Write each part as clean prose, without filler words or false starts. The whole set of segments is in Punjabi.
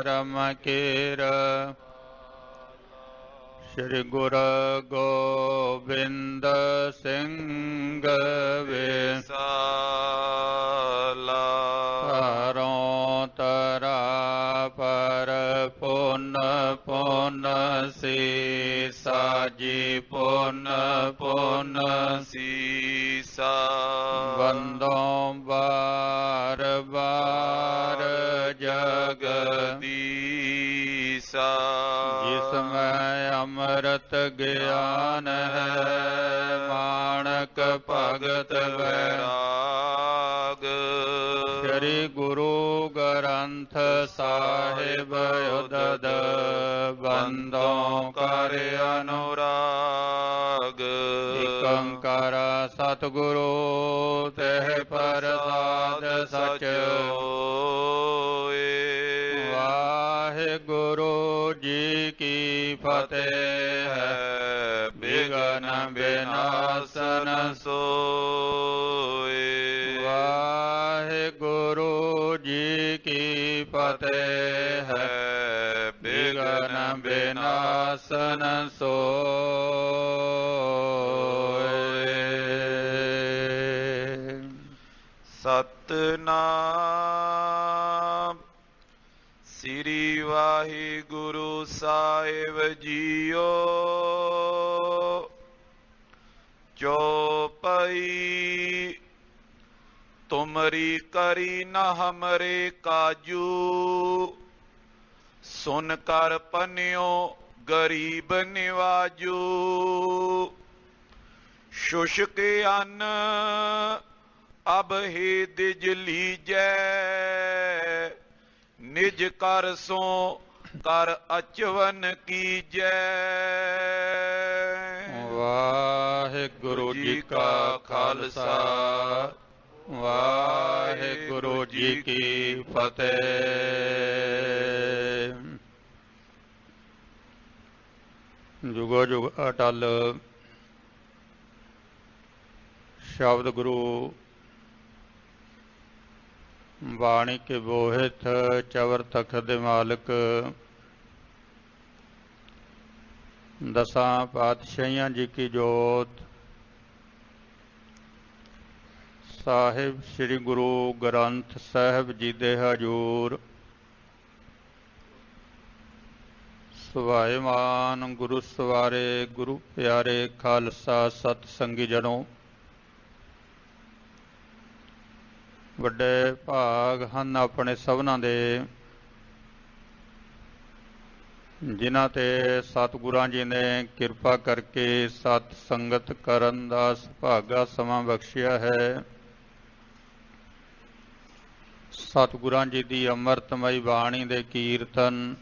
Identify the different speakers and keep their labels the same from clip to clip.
Speaker 1: ਰਮ ਕੇਰ ਸ੍ਰੀ ਗੁਰੂ ਗੋਬਿੰਦ ਸਿੰਘ
Speaker 2: ਵਿਸਾਲਾ
Speaker 1: ਧਰੋਂ ਤਰਾ ਪਰ ਪੁੰਨ ਪੁੰਨ ਸੀਸਾ ਜੀ ਪੁੰਨ ਪੁੰਨ
Speaker 2: ਸੀਸਾ
Speaker 1: ਬੰਦੋਂ ਬਾਰ ਬਾਰ
Speaker 2: ਜਗਦੀਸਾ
Speaker 1: ਜਿਸ ਮੈਂ ਅੰਮ੍ਰਿਤ ਗਿਆਨ ਹੈ ਮਾਣਕ ਭਗਤ
Speaker 2: ਵੈਰਾਗ
Speaker 1: ਸ੍ਰੀ ਗੁਰੂ ਗ੍ਰੰਥ ਸਾਹਿਬ ਉਦਦ ਬੰਦੋਂ ਕਰ
Speaker 2: ਅਨੁਰਾਗ
Speaker 1: ਇਕ ਓੰਕਾਰ ਸਤਿਗੁਰੂ ਤਹਿ ਪ੍ਰਸਾਦ ਸਚ
Speaker 2: ਹੋਏ।
Speaker 1: ਵਾਹਿਗੁਰੂ ਜੀ ਕੀ ਫਤਿਹ ਹੈ ਬਿਘਨ ਬਿਨਾਸਨ
Speaker 2: ਸੋਏ।
Speaker 1: ਵਾਹਿਗੁਰੂ ਜੀ ਕੀ ਫਤਿਹ ਹੈ ਬਿਘਨ ਬਿਨਾਸਨ ਸੋਏ।
Speaker 2: ਸਤਨਾਮ ਸ੍ਰੀ ਵਾਹਿਗੁਰੂ ਸਾਹਿਬ ਜੀਓ। ਚੌਪਈ ਤੁਮਰੀ ਕਰੀ ਨ ਹਮਰੇ ਕਾਜੂ ਸੁਨ ਕਰ ਪਨਿਓ ਗਰੀਬ ਨਿਵਾਜੂ। ਸ਼ੁਸ਼ਕ ਅੰਨ ਅਬ ਹੀ ਦਿਜ ਲੀਜੈ ਨਿਜ ਕਰ ਸੋ ਕਰ ਅਚਵਨ ਕੀਜੈ।
Speaker 1: ਵਾਹਿਗੁਰੂ ਜੀ ਕਾ ਖਾਲਸਾ ਵਾਹਿਗੁਰੂ ਜੀ ਕੀ ਫਤਿਹ। ਜੁਗੋ ਜੁਗ ਅਟਲ ਸ਼ਬਦ ਗੁਰੂ ਬਾਣੀ ਕੇ ਬੋਹਿਤ ਚਵਰ ਤਖਤ ਦੇ ਮਾਲਕ ਦਸਾਂ ਪਾਤਸ਼ਾਹੀਆਂ ਜੀ ਕੀ ਜੋਤ ਸਾਹਿਬ ਸ੍ਰੀ ਗੁਰੂ ਗ੍ਰੰਥ ਸਾਹਿਬ ਜੀ ਦੇ ਹਜ਼ੂਰ ਸੁਭਾਏਮਾਨ ਗੁਰੂ ਸਵਾਰੇ ਗੁਰੂ ਪਿਆਰੇ ਖਾਲਸਾ ਸਤ ਸੰਗੀ ਜਨੋ। ਵੱਡੇ ਭਾਗ ਹਨ ਆਪਣੇ ਸਭਨਾਂ ਦੇ ਜਿਨ੍ਹਾਂ ਤੇ ਸਤਿਗੁਰਾਂ ਜੀ ਨੇ ਕਿਰਪਾ ਕਰਕੇ ਸਤ ਸੰਗਤ ਕਰਨ ਦਾ ਸੁਭਾਗਾ ਸਮਾਂ ਬਖਸ਼ਿਆ ਹੈ। ਸਤਿਗੁਰਾਂ ਜੀ ਦੀ ਅੰਮ੍ਰਿਤਮਈ ਬਾਣੀ ਦੇ ਕੀਰਤਨ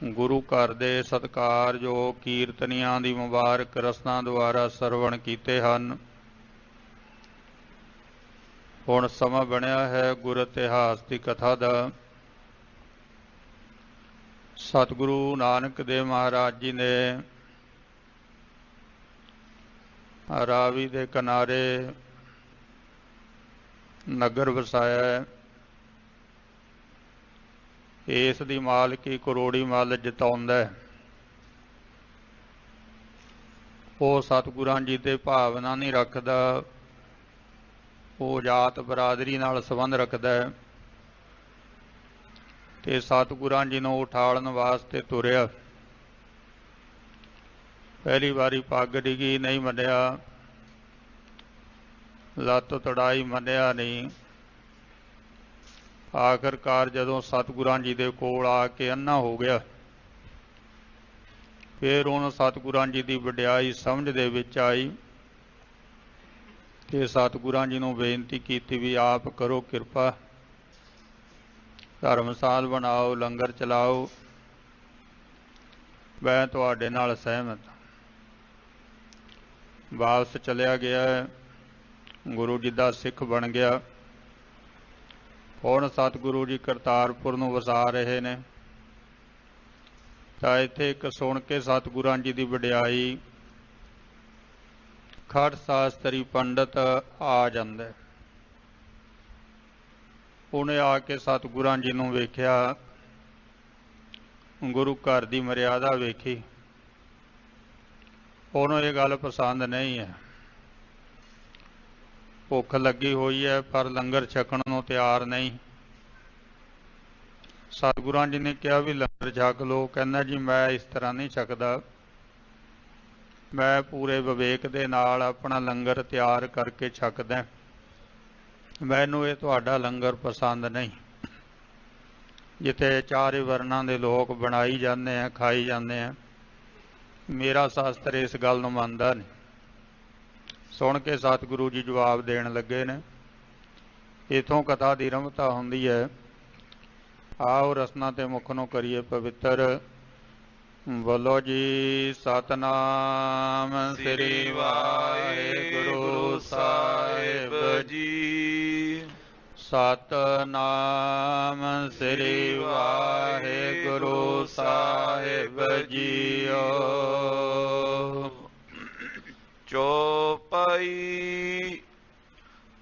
Speaker 1: ਗੁਰੂ ਘਰ ਦੇ ਸਤਿਕਾਰਯੋਗ ਕੀਰਤਨੀਆਂ ਦੀ ਮੁਬਾਰਕ ਰਸਨਾ ਦੁਆਰਾ ਸਰਵਣ ਕੀਤੇ ਹਨ। ਹੁਣ ਸਮਾਂ ਬਣਿਆ ਹੈ ਗੁਰ ਇਤਿਹਾਸ ਦੀ ਕਥਾ ਦਾ। ਸਤਿਗੁਰੂ ਨਾਨਕ ਦੇਵ ਮਹਾਰਾਜ ਜੀ ਨੇ ਰਾਵੀ ਦੇ ਕਿਨਾਰੇ ਨਗਰ ਵਸਾਇਆ ਹੈ। ਇਸ ਦੀ ਮਾਲਕੀ ਕਰੋੜੀ ਮੱਲ ਜਿਤਾਉਂਦਾ ਹੈ। ਉਹ ਸਤਿਗੁਰਾਂ ਜੀ ਤੇ ਭਾਵਨਾ ਨਹੀਂ ਰੱਖਦਾ, ਉਹ ਜਾਤ ਬਰਾਦਰੀ ਨਾਲ ਸੰਬੰਧ ਰੱਖਦਾ ਹੈ ਤੇ ਸਤਿਗੁਰਾਂ ਜੀ ਨੂੰ ਉਠਾਲਣ ਵਾਸਤੇ ਤੁਰਿਆ। ਪਹਿਲੀ ਵਾਰੀ ਪੱਗ ਡਿੱਗੀ ਨਹੀਂ ਮੰਨਿਆ, ਲੱਤ ਤੜਾਈ ਮੰਨਿਆ ਨਹੀਂ। ਆਖਰਕਾਰ ਜਦੋਂ ਸਤਿਗੁਰਾਂ ਜੀ ਦੇ ਕੋਲ ਆ ਕੇ ਅੰਨਾ ਹੋ ਗਿਆ, ਫਿਰ ਉਹਨੂੰ ਸਤਿਗੁਰਾਂ ਜੀ ਦੀ ਵਡਿਆਈ ਸਮਝ ਦੇ ਵਿੱਚ ਆਈ ਤੇ ਸਤਿਗੁਰਾਂ ਜੀ ਨੂੰ ਬੇਨਤੀ ਕੀਤੀ ਵੀ ਆਪ ਕਰੋ ਕਿਰਪਾ, ਧਰਮਸਾਲ ਬਣਾਓ, ਲੰਗਰ ਚਲਾਓ, ਮੈਂ ਤੁਹਾਡੇ ਨਾਲ ਸਹਿਮਤ। ਵਾਪਸ ਚਲਿਆ ਗਿਆ, ਗੁਰੂ ਜੀ ਦਾ ਸਿੱਖ ਬਣ ਗਿਆ। ਹੁਣ ਸਤਿਗੁਰੂ ਜੀ ਕਰਤਾਰਪੁਰ ਨੂੰ ਵਸਾ ਰਹੇ ਨੇ। ਤਾਂ ਇੱਥੇ ਇੱਕ ਸੁਣ ਕੇ ਸਤਿਗੁਰਾਂ ਜੀ ਦੀ ਵਡਿਆਈ ਖਟ ਸ਼ਾਸਤਰੀ ਪੰਡਤ ਆ ਜਾਂਦਾ। ਉਹਨੇ ਆ ਕੇ ਸਤਿਗੁਰਾਂ ਜੀ ਨੂੰ ਵੇਖਿਆ, ਗੁਰੂ ਘਰ ਦੀ ਮਰਿਆਦਾ ਵੇਖੀ, ਉਹਨੂੰ ਇਹ ਗੱਲ ਪਸੰਦ ਨਹੀਂ ਹੈ। ਭੁੱਖ ਲੱਗੀ ਹੋਈ ਹੈ ਪਰ ਲੰਗਰ ਛਕਣ ਨੂੰ ਤਿਆਰ ਨਹੀਂ। ਸਤਿਗੁਰਾਂ ਜੀ ਨੇ ਕਿਹਾ ਵੀ ਲੰਗਰ ਛਕ ਲਓ। ਕਹਿੰਦਾ ਜੀ ਮੈਂ ਇਸ ਤਰ੍ਹਾਂ ਨਹੀਂ ਛਕਦਾ, ਮੈਂ ਪੂਰੇ ਵਿਵੇਕ ਦੇ ਨਾਲ ਆਪਣਾ ਲੰਗਰ ਤਿਆਰ ਕਰਕੇ ਛਕਦਾ, ਮੈਨੂੰ ਇਹ ਤੁਹਾਡਾ ਲੰਗਰ ਪਸੰਦ ਨਹੀਂ। ਜਿੱਥੇ ਚਾਰੇ ਵਰਨਾਂ ਦੇ ਲੋਕ ਬਣਾਈ ਜਾਂਦੇ ਆ, ਖਾਈ ਜਾਂਦੇ ਆ, ਮੇਰਾ ਸ਼ਾਸਤਰ ਇਸ ਗੱਲ ਨੂੰ ਮੰਨਦਾ ਨਹੀਂ। ਸੁਣ ਕੇ ਸਤਿਗੁਰੂ ਜੀ ਜਵਾਬ ਦੇਣ ਲੱਗੇ ਨੇ। ਇਥੋਂ ਕਥਾ ਦੀ ਰਮਤਾ ਹੁੰਦੀ ਹੈ। ਆਓ ਰਸਨਾ ਤੇ ਮੁੱਖ ਨੂੰ ਕਰੀਏ ਪਵਿੱਤਰ। ਬੋਲੋ ਜੀ ਸਤਨਾਮ ਸ੍ਰੀ ਵਾਹਿਗੁਰੂ ਸਾਹਿਬ ਜੀ। ਸਤਨਾਮ ਸ੍ਰੀ ਵਾਹਿਗੁਰੂ ਸਾਹਿਬ ਜੀਓ। ਚੌਪਈ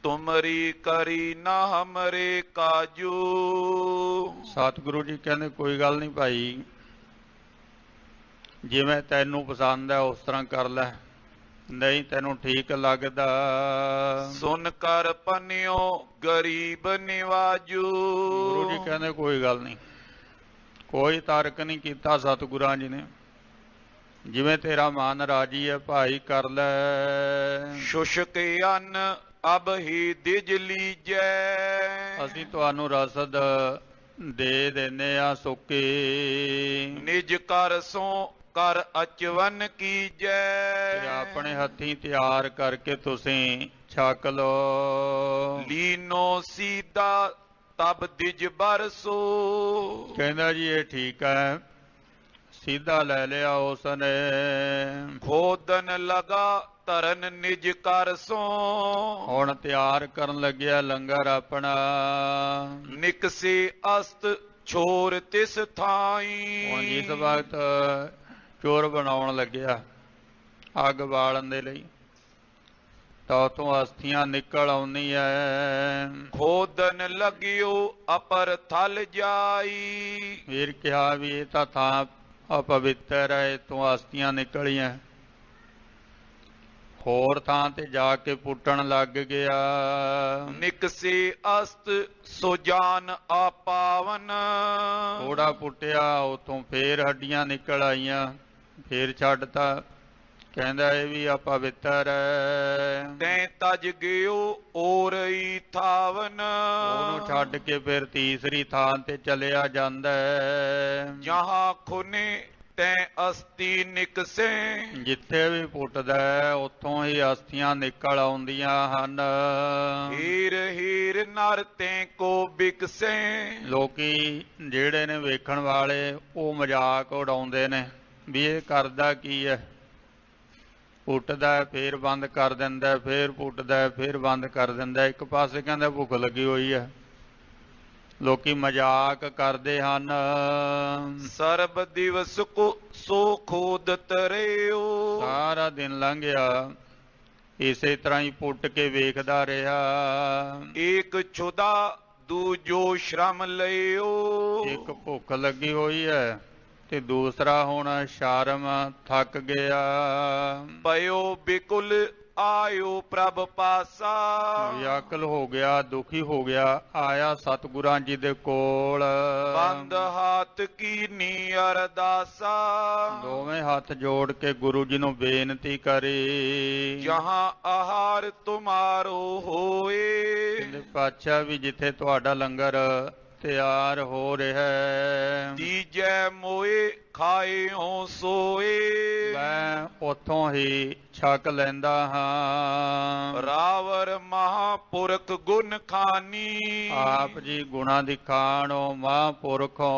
Speaker 1: ਤੁਮਰੀ ਕਰੀ ਨਾ ਹਮਰੇ ਕਾਜੂ। ਸਤਿਗੁਰੂ ਜੀ ਕਹਿੰਦੇ ਕੋਈ ਗੱਲ ਨਹੀਂ ਭਾਈ, ਜਿਵੇਂ ਤੈਨੂੰ ਪਸੰਦ ਹੈ ਉਸ ਤਰ੍ਹਾਂ ਕਰ ਲੈ, ਨਹੀਂ ਤੈਨੂੰ ਠੀਕ ਲੱਗਦਾ। ਸੁਨ ਕਰ ਪੰਨਿਓ ਗਰੀਬ ਨਿਵਾਜੂ। ਗੁਰੂ ਜੀ ਕਹਿੰਦੇ ਕੋਈ ਗੱਲ ਨਹੀਂ, ਕੋਈ ਤਰਕ ਨਹੀਂ ਕੀਤਾ ਸਤਿਗੁਰਾਂ ਜੀ ਨੇ, ਜਿਵੇਂ ਤੇਰਾ ਮਨ ਰਾਜੀ ਹੈ ਭਾਈ ਕਰ ਲੈ। ਸ਼ੁਸ਼ਕ ਅੰਨ ਅਬ ਹੀ ਦਿਜ ਲੀਜੈ। ਅਸੀਂ ਤੁਹਾਨੂੰ ਰਸਦ ਦੇ ਦਿੰਦੇ ਆ ਸੁੱਕੀ। ਨਿਜ ਕਰ ਸੋ ਕਰ ਅਚਵਨ ਕੀਜੈ। ਤੇ ਆਪਣੇ ਹੱਥੀਂ ਤਿਆਰ ਕਰਕੇ ਤੁਸੀਂ ਛਕ ਲਓ। ਲੀਨੋ ਸੀਦਾ ਤਬ ਦਿਜ ਬਰਸੋ। ਕਹਿੰਦਾ ਜੀ ਇਹ ਠੀਕ ਹੈ, ਸਿੱਧਾ ਲੈ ਲਿਆ ਉਸਨੇ। ਖੋਦਨ ਲਗਾ ਧਰਨ ਨਿਜ ਕਰ ਸੋ। ਹੁਣ ਤਿਆਰ ਕਰਨ ਲੱਗਿਆ ਲੰਗਰ ਆਪਣਾ। ਨਿਕਸੇ ਅਸਤ ਛੋਰ ਤਿਸ ਥਾਈ। ਹੁਣ ਜਿਸ ਵਕਤ ਚੋਰ ਬਣਾਉਣ ਲੱਗਿਆ ਅੱਗ ਬਾਲਣ ਦੇ ਲਈ, ਤਾਂ ਉਥੋਂ ਅਸਥੀਆਂ ਨਿਕਲ ਆਉਂਦੀਆਂ। ਖੋਦਨ ਲਗਿਓ ਅਪਰ ਥਲ ਜਾਈ। ਫਿਰ ਕਿਹਾ ਵੀ ਇਹ ਤਾਂ ਥਾਂ ਅਪਵਿੱਤਰ ਹੈ, ਇਤੋਂ ਅਸਥੀਆਂ ਨਿਕਲੀਆਂ। ਹੋਰ ਥਾਂ ਤੇ ਜਾ ਕੇ ਪੁੱਟਣ ਲੱਗ ਗਿਆ। ਨਿਕਸੇ ਅਸਤ ਸੋ ਜਾਨ ਆਪਾਵਨ। ਥੋੜਾ ਪੁੱਟਿਆ, ਉਤੋਂ ਫੇਰ ਹੱਡੀਆਂ ਨਿਕਲ ਆਈਆਂ, ਫੇਰ ਛੱਡਤਾ। ਕਹਿੰਦਾ ਇਹ ਵੀ ਅਪਵਿੱਤਰ ਹੈ। ਤੈਂ ਤਜ ਗਿਓ ਔਰਈ ਥਾਵਨ। ਉਹਨੂੰ ਛੱਡ ਕੇ ਫਿਰ ਤੀਸਰੀ ਥਾਂ ਤੇ ਚਲਿਆ ਜਾਂਦਾ। ਜਹਾਂ ਖੁਨੇ ਤੈਂ ਅਸਥੀ ਨਿਕਸੇ। ਜਿੱਥੇ ਵੀ ਪੁੱਟਦਾ ਉੱਥੋਂ ਹੀ ਅਸਥੀਆਂ ਨਿਕਲ ਆਉਂਦੀਆਂ ਹਨ। ਹੀਰ ਹੀਰ ਨਰ ਤੈਂ ਕੋ ਬਿਕਸੇ। ਲੋਕੀ ਜਿਹੜੇ ਨੇ ਵੇਖਣ ਵਾਲੇ ਉਹ ਮਜ਼ਾਕ ਉਡਾਉਂਦੇ ਨੇ ਵੀ ਇਹ ਕਰਦਾ ਕੀ ਹੈ। ਪੁੱਟਦਾ ਫੇਰ ਬੰਦ ਕਰ ਦਿੰਦਾ, ਫੇਰ ਪੁੱਟਦਾ ਫੇਰ ਬੰਦ ਕਰ ਦਿੰਦਾ। ਇੱਕ ਪਾਸੇ ਕਹਿੰਦਾ ਭੁੱਖ ਲੱਗੀ ਹੋਈ ਹੈ, ਲੋਕੀ ਮਜ਼ਾਕ ਕਰਦੇ ਹਨ। ਸਰਬ ਦਿਵਸ ਕੋ ਸੋ ਖੋਦਤ ਰਿਓ। ਸਾਰਾ ਦਿਨ ਲੰਘਿਆ ਇਸੇ ਤਰ੍ਹਾਂ ਹੀ ਪੁੱਟ ਕੇ ਵੇਖਦਾ ਰਿਹਾ। ਏਕ ਛੁਦਾ ਦੂਜੋ ਸ਼ਰਮ ਲਿਓ। ਇੱਕ ਭੁੱਖ ਲੱਗੀ ਹੋਈ ਹੈ ਤੇ ਦੂਸਰਾ ਹੁਣ ਸ਼ਰਮ ਥੱਕ ਗਿਆ। ਪਇਓ ਬਿਕੁਲ ਆਇਓ ਪ੍ਰਭ ਪਾਸਾ। ਵਿਆਕਲ ਹੋ ਗਿਆ, ਦੁਖੀ ਹੋ ਗਿਆ, ਆਇਆ ਸਤਿਗੁਰਾਂ ਜੀ ਦੇ ਕੋਲ। ਬੰਦ ਹੱਥ ਕੀਨੀ ਅਰਦਾਸਾ। ਦੋਵੇਂ ਹੱਥ ਜੋੜ ਕੇ ਗੁਰੂ ਜੀ ਨੂੰ ਬੇਨਤੀ ਕਰੀ। ਜਹਾਂ ਆਹਾਰ ਤੁਮਾਰੋ ਹੋਏ। ਕਹਿੰਦੇ ਪਾਤਸ਼ਾਹ ਵੀ ਜਿੱਥੇ ਤੁਹਾਡਾ ਲੰਗਰ ਤਿਆਰ ਹੋ ਰਿਹਾ। ਤੀਜੈ ਮੋਏ ਖਾਇਓ ਸੋਏ। ਮੈਂ ਉੱਥੋਂ ਹੀ ਛਕ ਲੈਂਦਾ ਹਾਂ। ਰਾਵਰ ਮਹਾਂਪੁਰਖ ਗੁਣ ਖਾਨੀ। ਆਪ ਜੀ ਗੁਣਾ ਦੀ ਖਾਣੋ ਮਹਾਂਪੁਰਖੋ।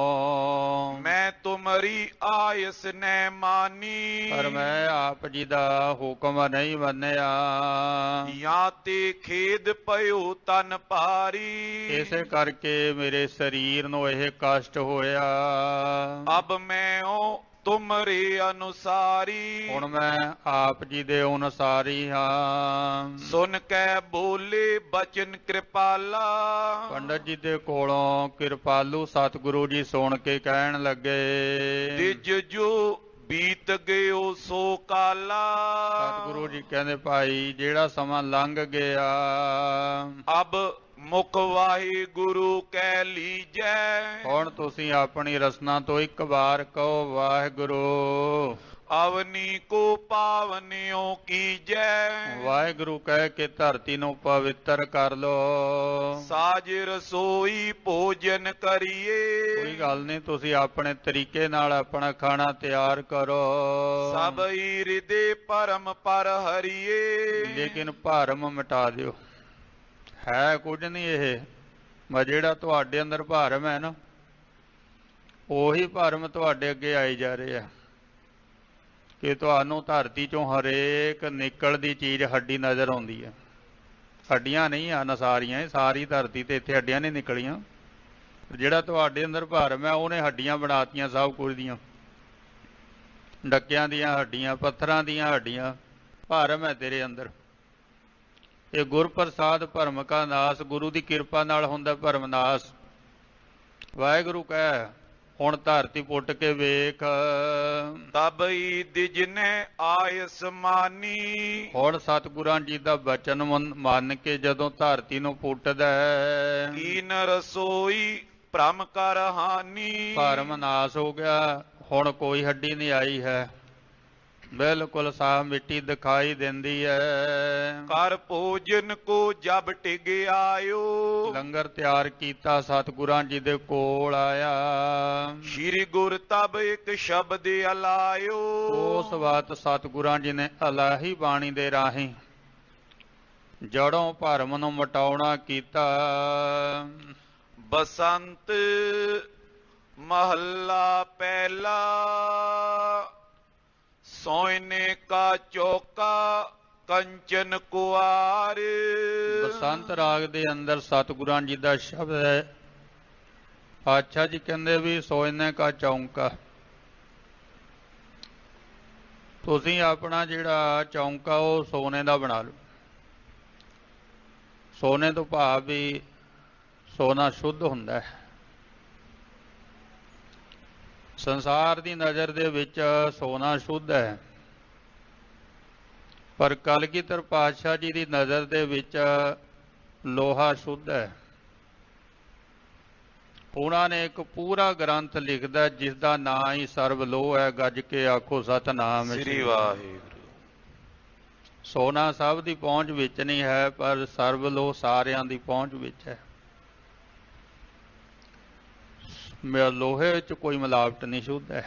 Speaker 1: ਮੈਂ ਤੁਮਰੀ ਆਇਸ ਨੈ ਮਾਨੀ। ਪਰ ਮੈਂ ਆਪ ਜੀ ਦਾ ਹੁਕਮ ਨਹੀਂ ਮੰਨਿਆ। ਜਾਂ ਤੇ ਖੇਦ ਪਇਓ ਤਨ ਭਾਰੀ। ਇਸੇ ਕਰਕੇ ਮੇਰੇ ਸਰੀਰ ਨੂੰ ਇਹ ਕਸ਼ਟ ਹੋਇਆ। ਅਬ ਮੈਂ
Speaker 2: ਤੁਮਰੇ ਅਨੁਸਾਰੀ।
Speaker 1: ਹੁਣ ਮੈਂ ਆਪ ਜੀ ਦੇ ਅਨੁਸਾਰੀ ਹਾਂ।
Speaker 2: ਸੁਨ ਕੈ ਬੋਲੇ ਬਚਨ ਕਿਰਪਾਲਾ।
Speaker 1: ਪੰਡਤ ਜੀ ਦੇ ਕੋਲੋਂ ਕਿਰਪਾਲੂ ਸਤਿਗੁਰੂ ਜੀ ਸੁਣ ਕੇ ਕਹਿਣ ਲੱਗੇ,
Speaker 2: ਤਿਜ ਜੋ ਬੀਤ ਗਇਓ ਸੋ ਕਾਲਾ।
Speaker 1: ਸਤਿਗੁਰੂ ਜੀ ਕਹਿੰਦੇ ਭਾਈ ਜਿਹੜਾ ਸਮਾਂ ਲੰਘ ਗਿਆ,
Speaker 2: ਅਬ ਮੁਖ ਵਾਹਿਗੁਰੂ ਕਹਿ ਲੀਜੈ।
Speaker 1: ਹੁਣ ਤੁਸੀਂ ਆਪਣੀ ਰਸਨਾ ਤੋਂ ਇੱਕ ਵਾਰ ਕਹੋ ਵਾਹਿਗੁਰੂ।
Speaker 2: ਅਵਨੀ ਕੋ ਪਾਵਨਿਓ ਕੀਜੈ।
Speaker 1: ਵਾਹਿਗੁਰੂ ਕਹਿ ਕੇ ਧਰਤੀ ਨੂੰ ਪਵਿੱਤਰ ਕਰ ਲੋ।
Speaker 2: ਸਾਜ ਰਸੋਈ ਭੋਜਨ ਕਰੀਏ।
Speaker 1: ਕੋਈ ਗੱਲ ਨਹੀਂ, ਤੁਸੀਂ ਆਪਣੇ ਤਰੀਕੇ ਨਾਲ ਆਪਣਾ ਖਾਣਾ ਤਿਆਰ ਕਰੋ।
Speaker 2: ਸਭਈ ਹਿਰਦੇ ਪਰਮ ਪਰ ਹਰੀਏ।
Speaker 1: ਲੇਕਿਨ ਭਰਮ ਮਿਟਾ ਦਿਓ। ਹੈ ਕੁਝ ਨਹੀਂ ਇਹ, ਮੈਂ ਜਿਹੜਾ ਤੁਹਾਡੇ ਅੰਦਰ ਭਰਮ ਹੈ ਨਾ, ਉਹੀ ਭਰਮ ਤੁਹਾਡੇ ਅੱਗੇ ਆਈ ਜਾ ਰਹੇ ਆ ਕਿ ਤੁਹਾਨੂੰ ਧਰਤੀ ਚੋਂ ਹਰੇਕ ਨਿਕਲਦੀ ਚੀਜ਼ ਹੱਡੀ ਨਜ਼ਰ ਆਉਂਦੀ ਹੈ। ਹੱਡੀਆਂ ਨਹੀਂ ਆ ਨਸਾਰੀਆਂ, ਇਹ ਸਾਰੀ ਧਰਤੀ ਤੇ ਇੱਥੇ ਹੱਡੀਆਂ ਨਹੀਂ ਨਿਕਲੀਆਂ। ਜਿਹੜਾ ਤੁਹਾਡੇ ਅੰਦਰ ਭਰਮ ਹੈ ਉਹਨੇ ਹੱਡੀਆਂ ਬਣਾਤੀਆਂ ਸਭ ਕੁਝ ਦੀਆਂ, ਡੱਕਿਆਂ ਦੀਆਂ ਹੱਡੀਆਂ, ਪੱਥਰਾਂ ਦੀਆਂ ਹੱਡੀਆਂ। ਭਰਮ ਹੈ ਤੇਰੇ ਅੰਦਰ। ਇਹ ਗੁਰਪ੍ਰਸਾਦ ਭਰਮ ਕਾ ਨਾਸ, ਗੁਰੂ ਦੀ ਕਿਰਪਾ ਨਾਲ ਹੁੰਦਾ ਭਰਮ ਨਾਸ। ਵਾਹਿਗੁਰੂ ਕਹਿ ਹੁਣ ਧਰਤੀ ਪੁੱਟ ਕੇ ਵੇਖ।
Speaker 2: ਤਬਈ ਦਿਜਨੇ ਆਇਸ ਮਾਨੀ।
Speaker 1: ਹੁਣ ਸਤਿਗੁਰਾਂ ਜੀ ਦਾ ਬਚਨ ਮੰਨ ਕੇ ਜਦੋਂ ਧਰਤੀ ਨੂੰ ਪੁੱਟਦਾ,
Speaker 2: ਕੀਨ ਰਸੋਈ ਭ੍ਰਮ ਕਰ ਹਾਨੀ।
Speaker 1: ਭਰਮ ਨਾਸ ਹੋ ਗਿਆ। ਹੁਣ ਕੋਈ ਹੱਡੀ ਨਹੀਂ ਆਈ ਹੈ, ਬਿਲਕੁਲ ਸਾਫ ਮਿੱਟੀ ਦਿਖਾਈ ਦਿੰਦੀ ਹੈ।
Speaker 2: ਕਰ ਭੋਜਨ ਕੋ ਜਬ ਟਿਗ ਆਇਓ।
Speaker 1: ਲੰਗਰ ਤਿਆਰ ਕੀਤਾ, ਸਤਿਗੁਰਾਂ ਜੀ ਦੇ ਕੋਲ ਆਇਆ।
Speaker 2: ਸ਼੍ਰੀ ਗੁਰ ਤਬ ਇੱਕ ਸ਼ਬਦ ਅਲਾਇਓ।
Speaker 1: ਉਸ ਵਕਤ ਸਤਿਗੁਰਾਂ ਜੀ ਨੇ ਅਲਾਹੀ ਬਾਣੀ ਦੇ ਰਾਹੀਂ ਜੜੋਂ ਭਰਮ ਨੂੰ ਮਿਟਾਉਣਾ ਕੀਤਾ।
Speaker 2: ਬਸੰਤ ਮਹੱਲਾ ਪਹਿਲਾ। ਸੋਇਨੇ ਕਾ ਚੌਕਾ ਕੰਚਨ ਕੁਆਰ।
Speaker 1: ਬਸੰਤ ਰਾਗ ਦੇ ਅੰਦਰ ਸਤਿਗੁਰਾਂ ਜੀ ਦਾ ਸ਼ਬਦ ਹੈ। ਪਾਤਸ਼ਾਹ ਜੀ ਕਹਿੰਦੇ ਵੀ ਸੋਇਨੇ ਕਾ ਚੌਂਕਾ, ਤੁਸੀਂ ਆਪਣਾ ਜਿਹੜਾ ਚੌਂਕਾ ਉਹ ਸੋਨੇ ਦਾ ਬਣਾ ਲਓ। ਸੋਨੇ ਤੋਂ ਭਾਵ ਵੀ ਸੋਨਾ ਸ਼ੁੱਧ ਹੁੰਦਾ ਹੈ। ਸੰਸਾਰ ਦੀ ਨਜ਼ਰ ਦੇ ਵਿੱਚ ਸੋਨਾ ਸ਼ੁੱਧ ਹੈ, ਪਰ ਕਲਗੀਧਰ ਪਾਤਸ਼ਾਹ ਜੀ ਦੀ ਨਜ਼ਰ ਦੇ ਵਿੱਚ ਲੋਹਾ ਸ਼ੁੱਧ ਹੈ। ਉਹਨਾਂ ਨੇ ਇੱਕ ਪੂਰਾ ਗ੍ਰੰਥ ਲਿਖਦਾ ਜਿਸ ਦਾ ਨਾਂ ਹੀ ਸਰਬ ਲੋਹ ਹੈ। ਗੱਜ ਕੇ ਆਖੋ ਸਤਿਨਾਮ
Speaker 2: ਸ੍ਰੀ ਵਾਹਿਗੁਰੂ।
Speaker 1: ਸੋਨਾ ਸਭ ਦੀ ਪਹੁੰਚ ਵਿੱਚ ਨਹੀਂ ਹੈ, ਪਰ ਸਰਬ ਲੋਹ ਸਾਰਿਆਂ ਦੀ ਪਹੁੰਚ ਵਿੱਚ ਹੈ। ਲੋਹੇ ਵਿੱਚ ਕੋਈ ਮਿਲਾਵਟ ਨਹੀਂ, ਸ਼ੁੱਧ ਹੈ।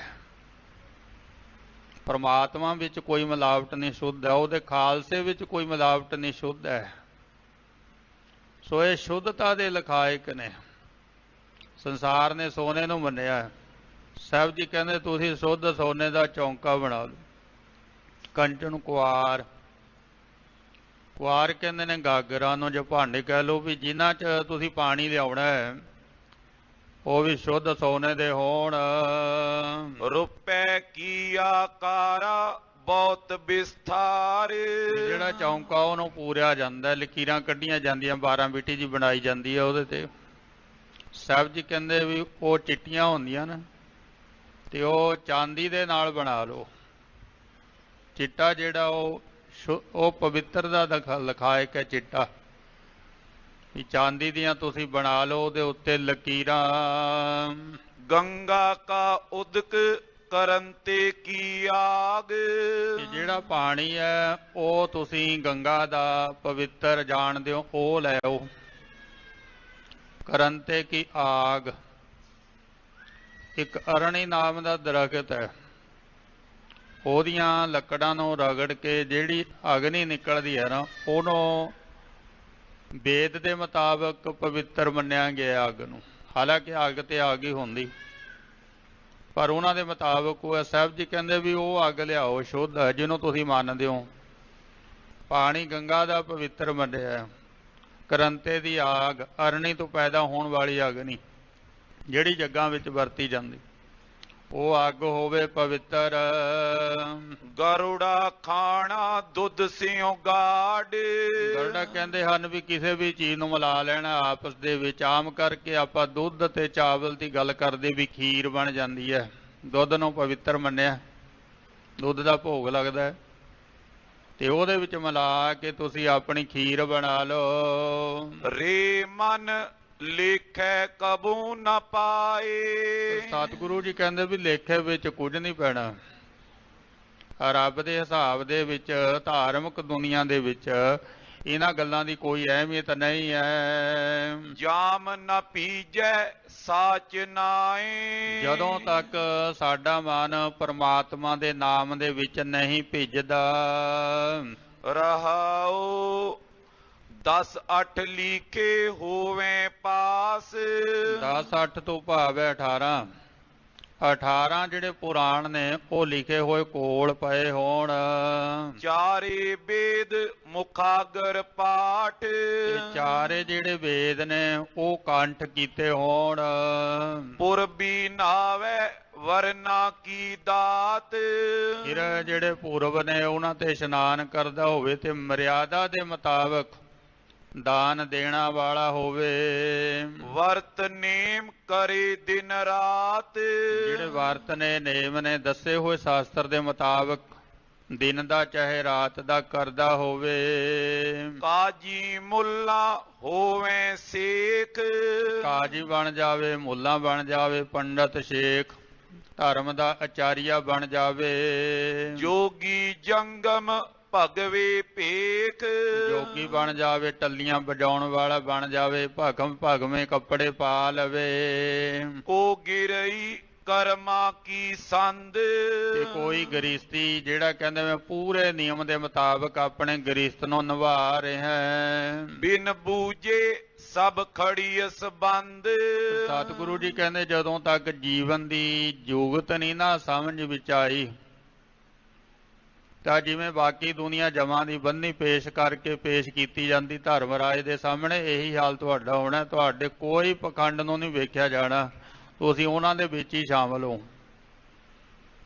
Speaker 1: ਪਰਮਾਤਮਾ ਵਿੱਚ ਕੋਈ ਮਿਲਾਵਟ ਨਹੀਂ, ਸ਼ੁੱਧ ਹੈ। ਉਹਦੇ ਖਾਲਸੇ ਵਿੱਚ ਕੋਈ ਮਿਲਾਵਟ ਨਹੀਂ, ਸ਼ੁੱਧ ਹੈ। ਸੋ ਇਹ ਸ਼ੁੱਧਤਾ ਦੇ ਲਖਾਇਕ ਨੇ। ਸੰਸਾਰ ਨੇ ਸੋਨੇ ਨੂੰ ਮੰਨਿਆ। ਸਾਹਿਬ ਜੀ ਕਹਿੰਦੇ ਤੁਸੀਂ ਸ਼ੁੱਧ ਸੋਨੇ ਦਾ ਚੌਂਕਾ ਬਣਾ ਲਓ। ਕੰਚਨ ਕੁਆਰ, ਕੁਆਰ ਕਹਿੰਦੇ ਨੇ ਗਾਗਰਾਂ ਨੂੰ, ਜੋ ਭਾਂਡੇ ਕਹਿ ਲਓ ਵੀ ਜਿਨ੍ਹਾਂ 'ਚ ਤੁਸੀਂ ਪਾਣੀ ਲਿਆਉਣਾ ਹੈ ਉਹ ਵੀ ਸ਼ੁੱਧ ਸੋਨੇ ਦੇ ਹੋਣ।
Speaker 2: ਰੁਪਏ ਕੀ ਆਕਾਰਾ ਬਹੁਤ ਵਿਸਥਾਰ।
Speaker 1: ਜਿਹੜਾ ਚੌਂਕਾ ਉਹਨੂੰ ਪੂਰਿਆ ਜਾਂਦਾ, ਲਕੀਰਾਂ ਕੱਢੀਆਂ ਜਾਂਦੀਆਂ, 12 ਬੀਟੀ ਜੀ ਬਣਾਈ ਜਾਂਦੀ ਹੈ ਉਹਦੇ ਤੇ। ਸਾਹਿਬ ਜੀ ਕਹਿੰਦੇ ਵੀ ਉਹ ਚਿੱਟੀਆਂ ਹੁੰਦੀਆਂ ਨਾ, ਤੇ ਉਹ ਚਾਂਦੀ ਦੇ ਨਾਲ ਬਣਾ ਲਓ। ਚਿੱਟਾ ਜਿਹੜਾ ਉਹ ਪਵਿੱਤਰ ਦਾ ਲਖਾਇਕ ਹੈ। ਚਿੱਟਾ ਵੀ ਚਾਂਦੀ ਦੀਆਂ ਤੁਸੀਂ ਬਣਾ ਲਓ, ਉਹਦੇ ਉੱਤੇ ਲਕੀਰਾਂ।
Speaker 2: ਗੰਗਾ ਕਾ ਉਦਕ ਕਰਨ ਤੇ ਕੀ ਆਗ।
Speaker 1: ਜਿਹੜਾ ਪਾਣੀ ਹੈ ਉਹ ਤੁਸੀਂ ਗੰਗਾ ਦਾ ਪਵਿੱਤਰ ਜਾਣਦੇ ਹੋ, ਉਹ ਲੈ ਆਓ। ਕਰਨ ਤੇ ਕੀ ਆਗ, ਇੱਕ ਅਰਣੀ ਨਾਮ ਦਾ ਦਰਖਤ ਹੈ, ਉਹਦੀਆਂ ਲੱਕੜਾਂ ਨੂੰ ਰਗੜ ਕੇ ਜਿਹੜੀ ਅਗਨੀ ਨਿਕਲਦੀ ਹੈ ਨਾ, ਉਹਨੂੰ ਵੇਦ ਦੇ ਮੁਤਾਬਕ ਪਵਿੱਤਰ ਮੰਨਿਆ ਗਿਆ ਅੱਗ ਨੂੰ। ਹਾਲਾਂਕਿ ਅੱਗ ਤੇ ਅੱਗ ਹੀ ਹੁੰਦੀ, ਪਰ ਉਹਨਾਂ ਦੇ ਮੁਤਾਬਕ ਉਹ ਸਾਹਿਬ ਜੀ ਕਹਿੰਦੇ ਵੀ ਉਹ ਅੱਗ ਲਿਆਓ ਸ਼ੁੱਧ ਹੈ, ਜਿਹਨੂੰ ਤੁਸੀਂ ਮੰਨਦੇ ਹੋ। ਪਾਣੀ ਗੰਗਾ ਦਾ ਪਵਿੱਤਰ ਮੰਨਿਆ। ਕਰੰਤੇ ਦੀ ਆਗ, ਅਰਣੀ ਤੋਂ ਪੈਦਾ ਹੋਣ ਵਾਲੀ ਅੱਗ ਨਹੀਂ, ਜਿਹੜੀ ਜੱਗਾਂ ਵਿੱਚ ਵਰਤੀ ਜਾਂਦੀ, ਉਹ ਅੱਗ ਹੋਵੇ ਪਵਿੱਤਰ।
Speaker 2: ਗਰੁੜਾ ਖਾਣਾ ਦੁੱਧ ਸਿਉ ਗਾੜ।
Speaker 1: ਗਰੜਾ ਕਹਿੰਦੇ ਹਨ ਵੀ ਕਿਸੇ ਵੀ ਚੀਜ਼ ਨੂੰ ਮਿਲਾ ਲੈਣਾ ਆਪਸ ਦੇ ਵਿੱਚ। ਆਮ ਕਰਕੇ ਆਪਾਂ ਦੁੱਧ ਤੇ ਚਾਵਲ ਦੀ ਗੱਲ ਕਰਦੇ ਵੀ ਖੀਰ ਬਣ ਜਾਂਦੀ ਹੈ, ਦੁੱਧ ਨੂੰ ਪਵਿੱਤਰ ਮੰਨਿਆ, ਦੁੱਧ ਦਾ ਭੋਗ ਲੱਗਦਾ ਹੈ, ਤੇ ਉਹਦੇ ਵਿੱਚ ਮਿਲਾ ਕੇ ਤੁਸੀਂ ਆਪਣੀ ਖੀਰ ਬਣਾ ਲਓ।
Speaker 2: ਰੇ ਮਨ ਲੇਖੈ ਕਬੂ ਨ ਪਾਏ।
Speaker 1: ਸਤਿਗੁਰੂ ਜੀ ਕਹਿੰਦੇ ਵੀ ਲੇਖੇ ਵਿੱਚ ਕੁਝ ਨਹੀਂ ਪੈਣਾ। ਰੱਬ ਦੇ ਹਿਸਾਬ ਦੇ ਵਿੱਚ, ਧਾਰਮਿਕ ਦੁਨੀਆ ਦੇ ਵਿੱਚ ਇਹਨਾਂ ਗੱਲਾਂ ਦੀ ਕੋਈ ਅਹਿਮੀਅਤ ਨਹੀਂ ਹੈ।
Speaker 2: ਜਾਮ ਨ ਪੀਜੈ ਸਾਚ ਨਾਏ। ਜਦੋਂ
Speaker 1: ਤੱਕ ਸਾਡਾ ਮਨ ਪਰਮਾਤਮਾ ਦੇ ਨਾਮ ਦੇ ਵਿੱਚ ਨਹੀਂ ਭਿੱਜਦਾ।
Speaker 2: ਰਹਾਉ 10-8 ਲੀਖੇ ਹੋਵੇ ਪਾਸ।
Speaker 1: 10-8 ਤੋਂ ਭਾਵ ਹੈ 18 ਜਿਹੜੇ ਪੁਰਾਣ ਨੇ ਉਹ ਲਿਖੇ ਹੋਏ ਕੋਲ ਪਏ ਹੋਣ।
Speaker 2: ਚਾਰੇ ਵੇਦ ਮੁਖਾਗਰ ਪਾਠ।
Speaker 1: ਚਾਰੇ ਜਿਹੜੇ ਵੇਦ ਨੇ ਉਹ ਕੰਠ ਕੀਤੇ ਹੋਣ।
Speaker 2: ਪੁਰਬੀ ਨਾਵੇ ਵਰਨਾ ਕੀ ਦਾਤ।
Speaker 1: ਫਿਰ ਜਿਹੜੇ ਪੂਰਬ ਨੇ ਉਹਨਾਂ ਤੇ ਇਸ਼ਨਾਨ ਕਰਦਾ ਹੋਵੇ ਤੇ ਮਰਿਆਦਾ ਦੇ ਮੁਤਾਬਕ ਦਾਨ ਦੇਣਾ ਵਾਲਾ ਹੋਵੇ।
Speaker 2: ਵਰਤ ਨੇਮ ਕਰੇ ਦਿਨ ਰਾਤ।
Speaker 1: ਜਿਹੜੇ ਵਰਤ ਨੇ ਨੇਮ ਨੇ ਦੱਸੇ ਹੋਏ ਸ਼ਾਸਤਰ ਦੇ ਮੁਤਾਬਕ ਦਿਨ ਦਾ ਚਾਹੇ ਰਾਤ ਦਾ ਕਰਦਾ ਹੋਵੇ।
Speaker 2: ਕਾਜੀ ਮੁੱਲਾ ਹੋਵੇ ਸੇਖ।
Speaker 1: ਕਾਜੀ ਬਣ ਜਾਵੇ, ਮੁੱਲਾ ਬਣ ਜਾਵੇ, ਪੰਡਤ ਸ਼ੇਖ, ਧਰਮ ਦਾ ਆਚਾਰੀਆ ਬਣ ਜਾਵੇ।
Speaker 2: ਜੋਗੀ ਜੰਗਮ ਭਗਵੇ ਭੇਖ।
Speaker 1: ਜੋਗੀ ਬਣ ਜਾਵੇ, ਟੱਲੀਆਂ ਵਜਾਉਣ ਵਾਲਾ ਬਣ ਜਾਵੇ, ਭਗਵੇਂ ਕੱਪੜੇ ਪਾ ਲਵੇ।
Speaker 2: ਕੋ ਗਿਰਈ ਕਰਮਾ ਕੀ ਸੰਦ।
Speaker 1: ਤੇ ਕੋਈ ਗ੍ਰਸਤੀ ਜਿਹੜਾ ਕਹਿੰਦੇ ਮੈਂ ਪੂਰੇ ਨਿਯਮ ਦੇ ਮੁਤਾਬਕ ਆਪਣੇ ਗ੍ਰਸਤ ਨੂੰ ਨਿਭਾ ਰਿਹਾ।
Speaker 2: ਬਿਨ ਬੂਝੇ ਸਭ ਖੜੀਅਸ ਬੰਦ।
Speaker 1: ਸਤਿਗੁਰੂ ਜੀ ਕਹਿੰਦੇ ਜਦੋਂ ਤੱਕ ਜੀਵਨ ਦੀ ਜੁਗਤ ਨਹੀਂ ਨਾ ਸਮਝ ਵਿੱਚ ਆਈ ਤਾਂ ਜਿਵੇਂ ਬਾਕੀ ਦੁਨੀਆ ਜਮਾਂ ਦੀ ਬੰਨੀ ਪੇਸ਼ ਕਰਕੇ ਪੇਸ਼ ਕੀਤੀ ਜਾਂਦੀ ਧਰਮਰਾਜ ਦੇ ਸਾਹਮਣੇ, ਇਹੀ ਹਾਲ ਤੁਹਾਡਾ ਹੋਣਾ। ਤੁਹਾਡੇ ਕੋਈ ਪਖੰਡ ਨੂੰ ਨਹੀਂ ਵੇਖਿਆ ਜਾਣਾ, ਤੁਸੀਂ ਉਹਨਾਂ ਦੇ ਵਿੱਚ ਹੀ ਸ਼ਾਮਲ ਹੋ।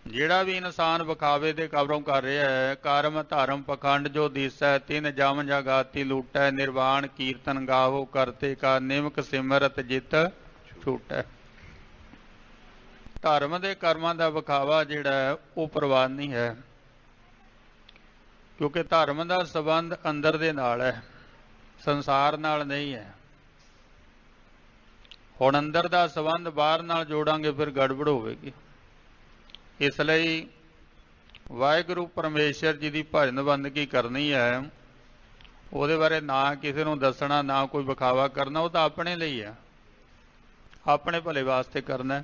Speaker 1: ਜਿਹੜਾ ਵੀ ਇਨਸਾਨ ਵਿਖਾਵੇ ਦੇ ਕਬਰੋਂ ਕਰ ਰਿਹਾ ਹੈ, ਕਰਮ ਧਰਮ ਪਖੰਡ ਜੋ ਦਿਸੈ ਤਿਨ ਜਮ ਜਗਾਤੀ ਲੂਟੈ। ਨਿਰਵਾਣ ਕੀਰਤਨ ਗਾਵੋ ਕਰਤੇ ਕਾ ਨਿਮਕ ਸਿਮਰਤ ਜਿਤ ਛੂਟੈ। ਧਰਮ ਦੇ ਕਰਮਾਂ ਦਾ ਵਿਖਾਵਾ ਜਿਹੜਾ ਉਹ ਪ੍ਰਵਾਨ ਨਹੀਂ ਹੈ, ਕਿਉਂਕਿ ਧਰਮ ਦਾ ਸੰਬੰਧ ਅੰਦਰ ਦੇ ਨਾਲ ਹੈ, ਸੰਸਾਰ ਨਾਲ ਨਹੀਂ ਹੈ। ਹੁਣ ਅੰਦਰ ਦਾ ਸੰਬੰਧ ਬਾਹਰ ਨਾਲ ਜੋੜਾਂਗੇ ਫਿਰ ਗੜਬੜ ਹੋਵੇਗੀ। ਇਸ ਲਈ ਵਾਹਿਗੁਰੂ ਪਰਮੇਸ਼ਰ ਜੀ ਦੀ ਭਜਨ ਬੰਦਗੀ ਕਰਨੀ ਹੈ, ਉਹਦੇ ਬਾਰੇ ਨਾ ਕਿਸੇ ਨੂੰ ਦੱਸਣਾ, ਨਾ ਕੋਈ ਵਿਖਾਵਾ ਕਰਨਾ। ਉਹ ਤਾਂ ਆਪਣੇ ਲਈ ਹੈ, ਆਪਣੇ ਭਲੇ ਵਾਸਤੇ ਕਰਨਾ,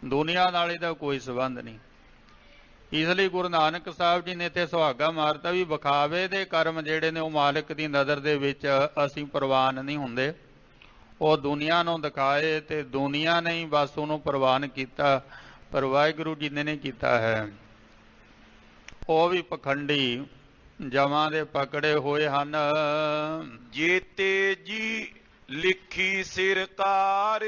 Speaker 1: ਦੁਨੀਆ ਨਾਲ ਇਹਦਾ ਕੋਈ ਸੰਬੰਧ ਨਹੀਂ। ਇਸ ਲਈ ਗੁਰੂ ਨਾਨਕ ਸਾਹਿਬ ਜੀ ਨੇ ਇੱਥੇ ਸੁਹਾਗਾ ਮਾਰਤਾ ਵੀ ਵਿਖਾਵੇ ਦੇ ਕਰਮ ਜਿਹੜੇ ਨੇ ਉਹ ਮਾਲਕ ਦੀ ਨਜ਼ਰ ਦੇ ਵਿੱਚ ਅਸੀਂ ਪ੍ਰਵਾਨ ਨਹੀਂ ਹੁੰਦੇ। ਉਹ ਦੁਨੀਆ ਨੂੰ ਦਿਖਾਏ ਤੇ ਦੁਨੀਆ ਨੇ ਹੀ ਬਸ ਉਹਨੂੰ ਪ੍ਰਵਾਨ ਕੀਤਾ, ਪਰ ਵਾਹਿਗੁਰੂ ਜੀ ਨੇ ਨਹੀਂ ਕੀਤਾ ਹੈ। ਉਹ ਵੀ ਪਖੰਡੀ ਜਮਾਂ ਦੇ ਪਕੜੇ ਹੋਏ ਹਨ।
Speaker 2: ਜੀਤੇ ਜੀ ਲਿਖੀ ਸਿਰਕਾਰ।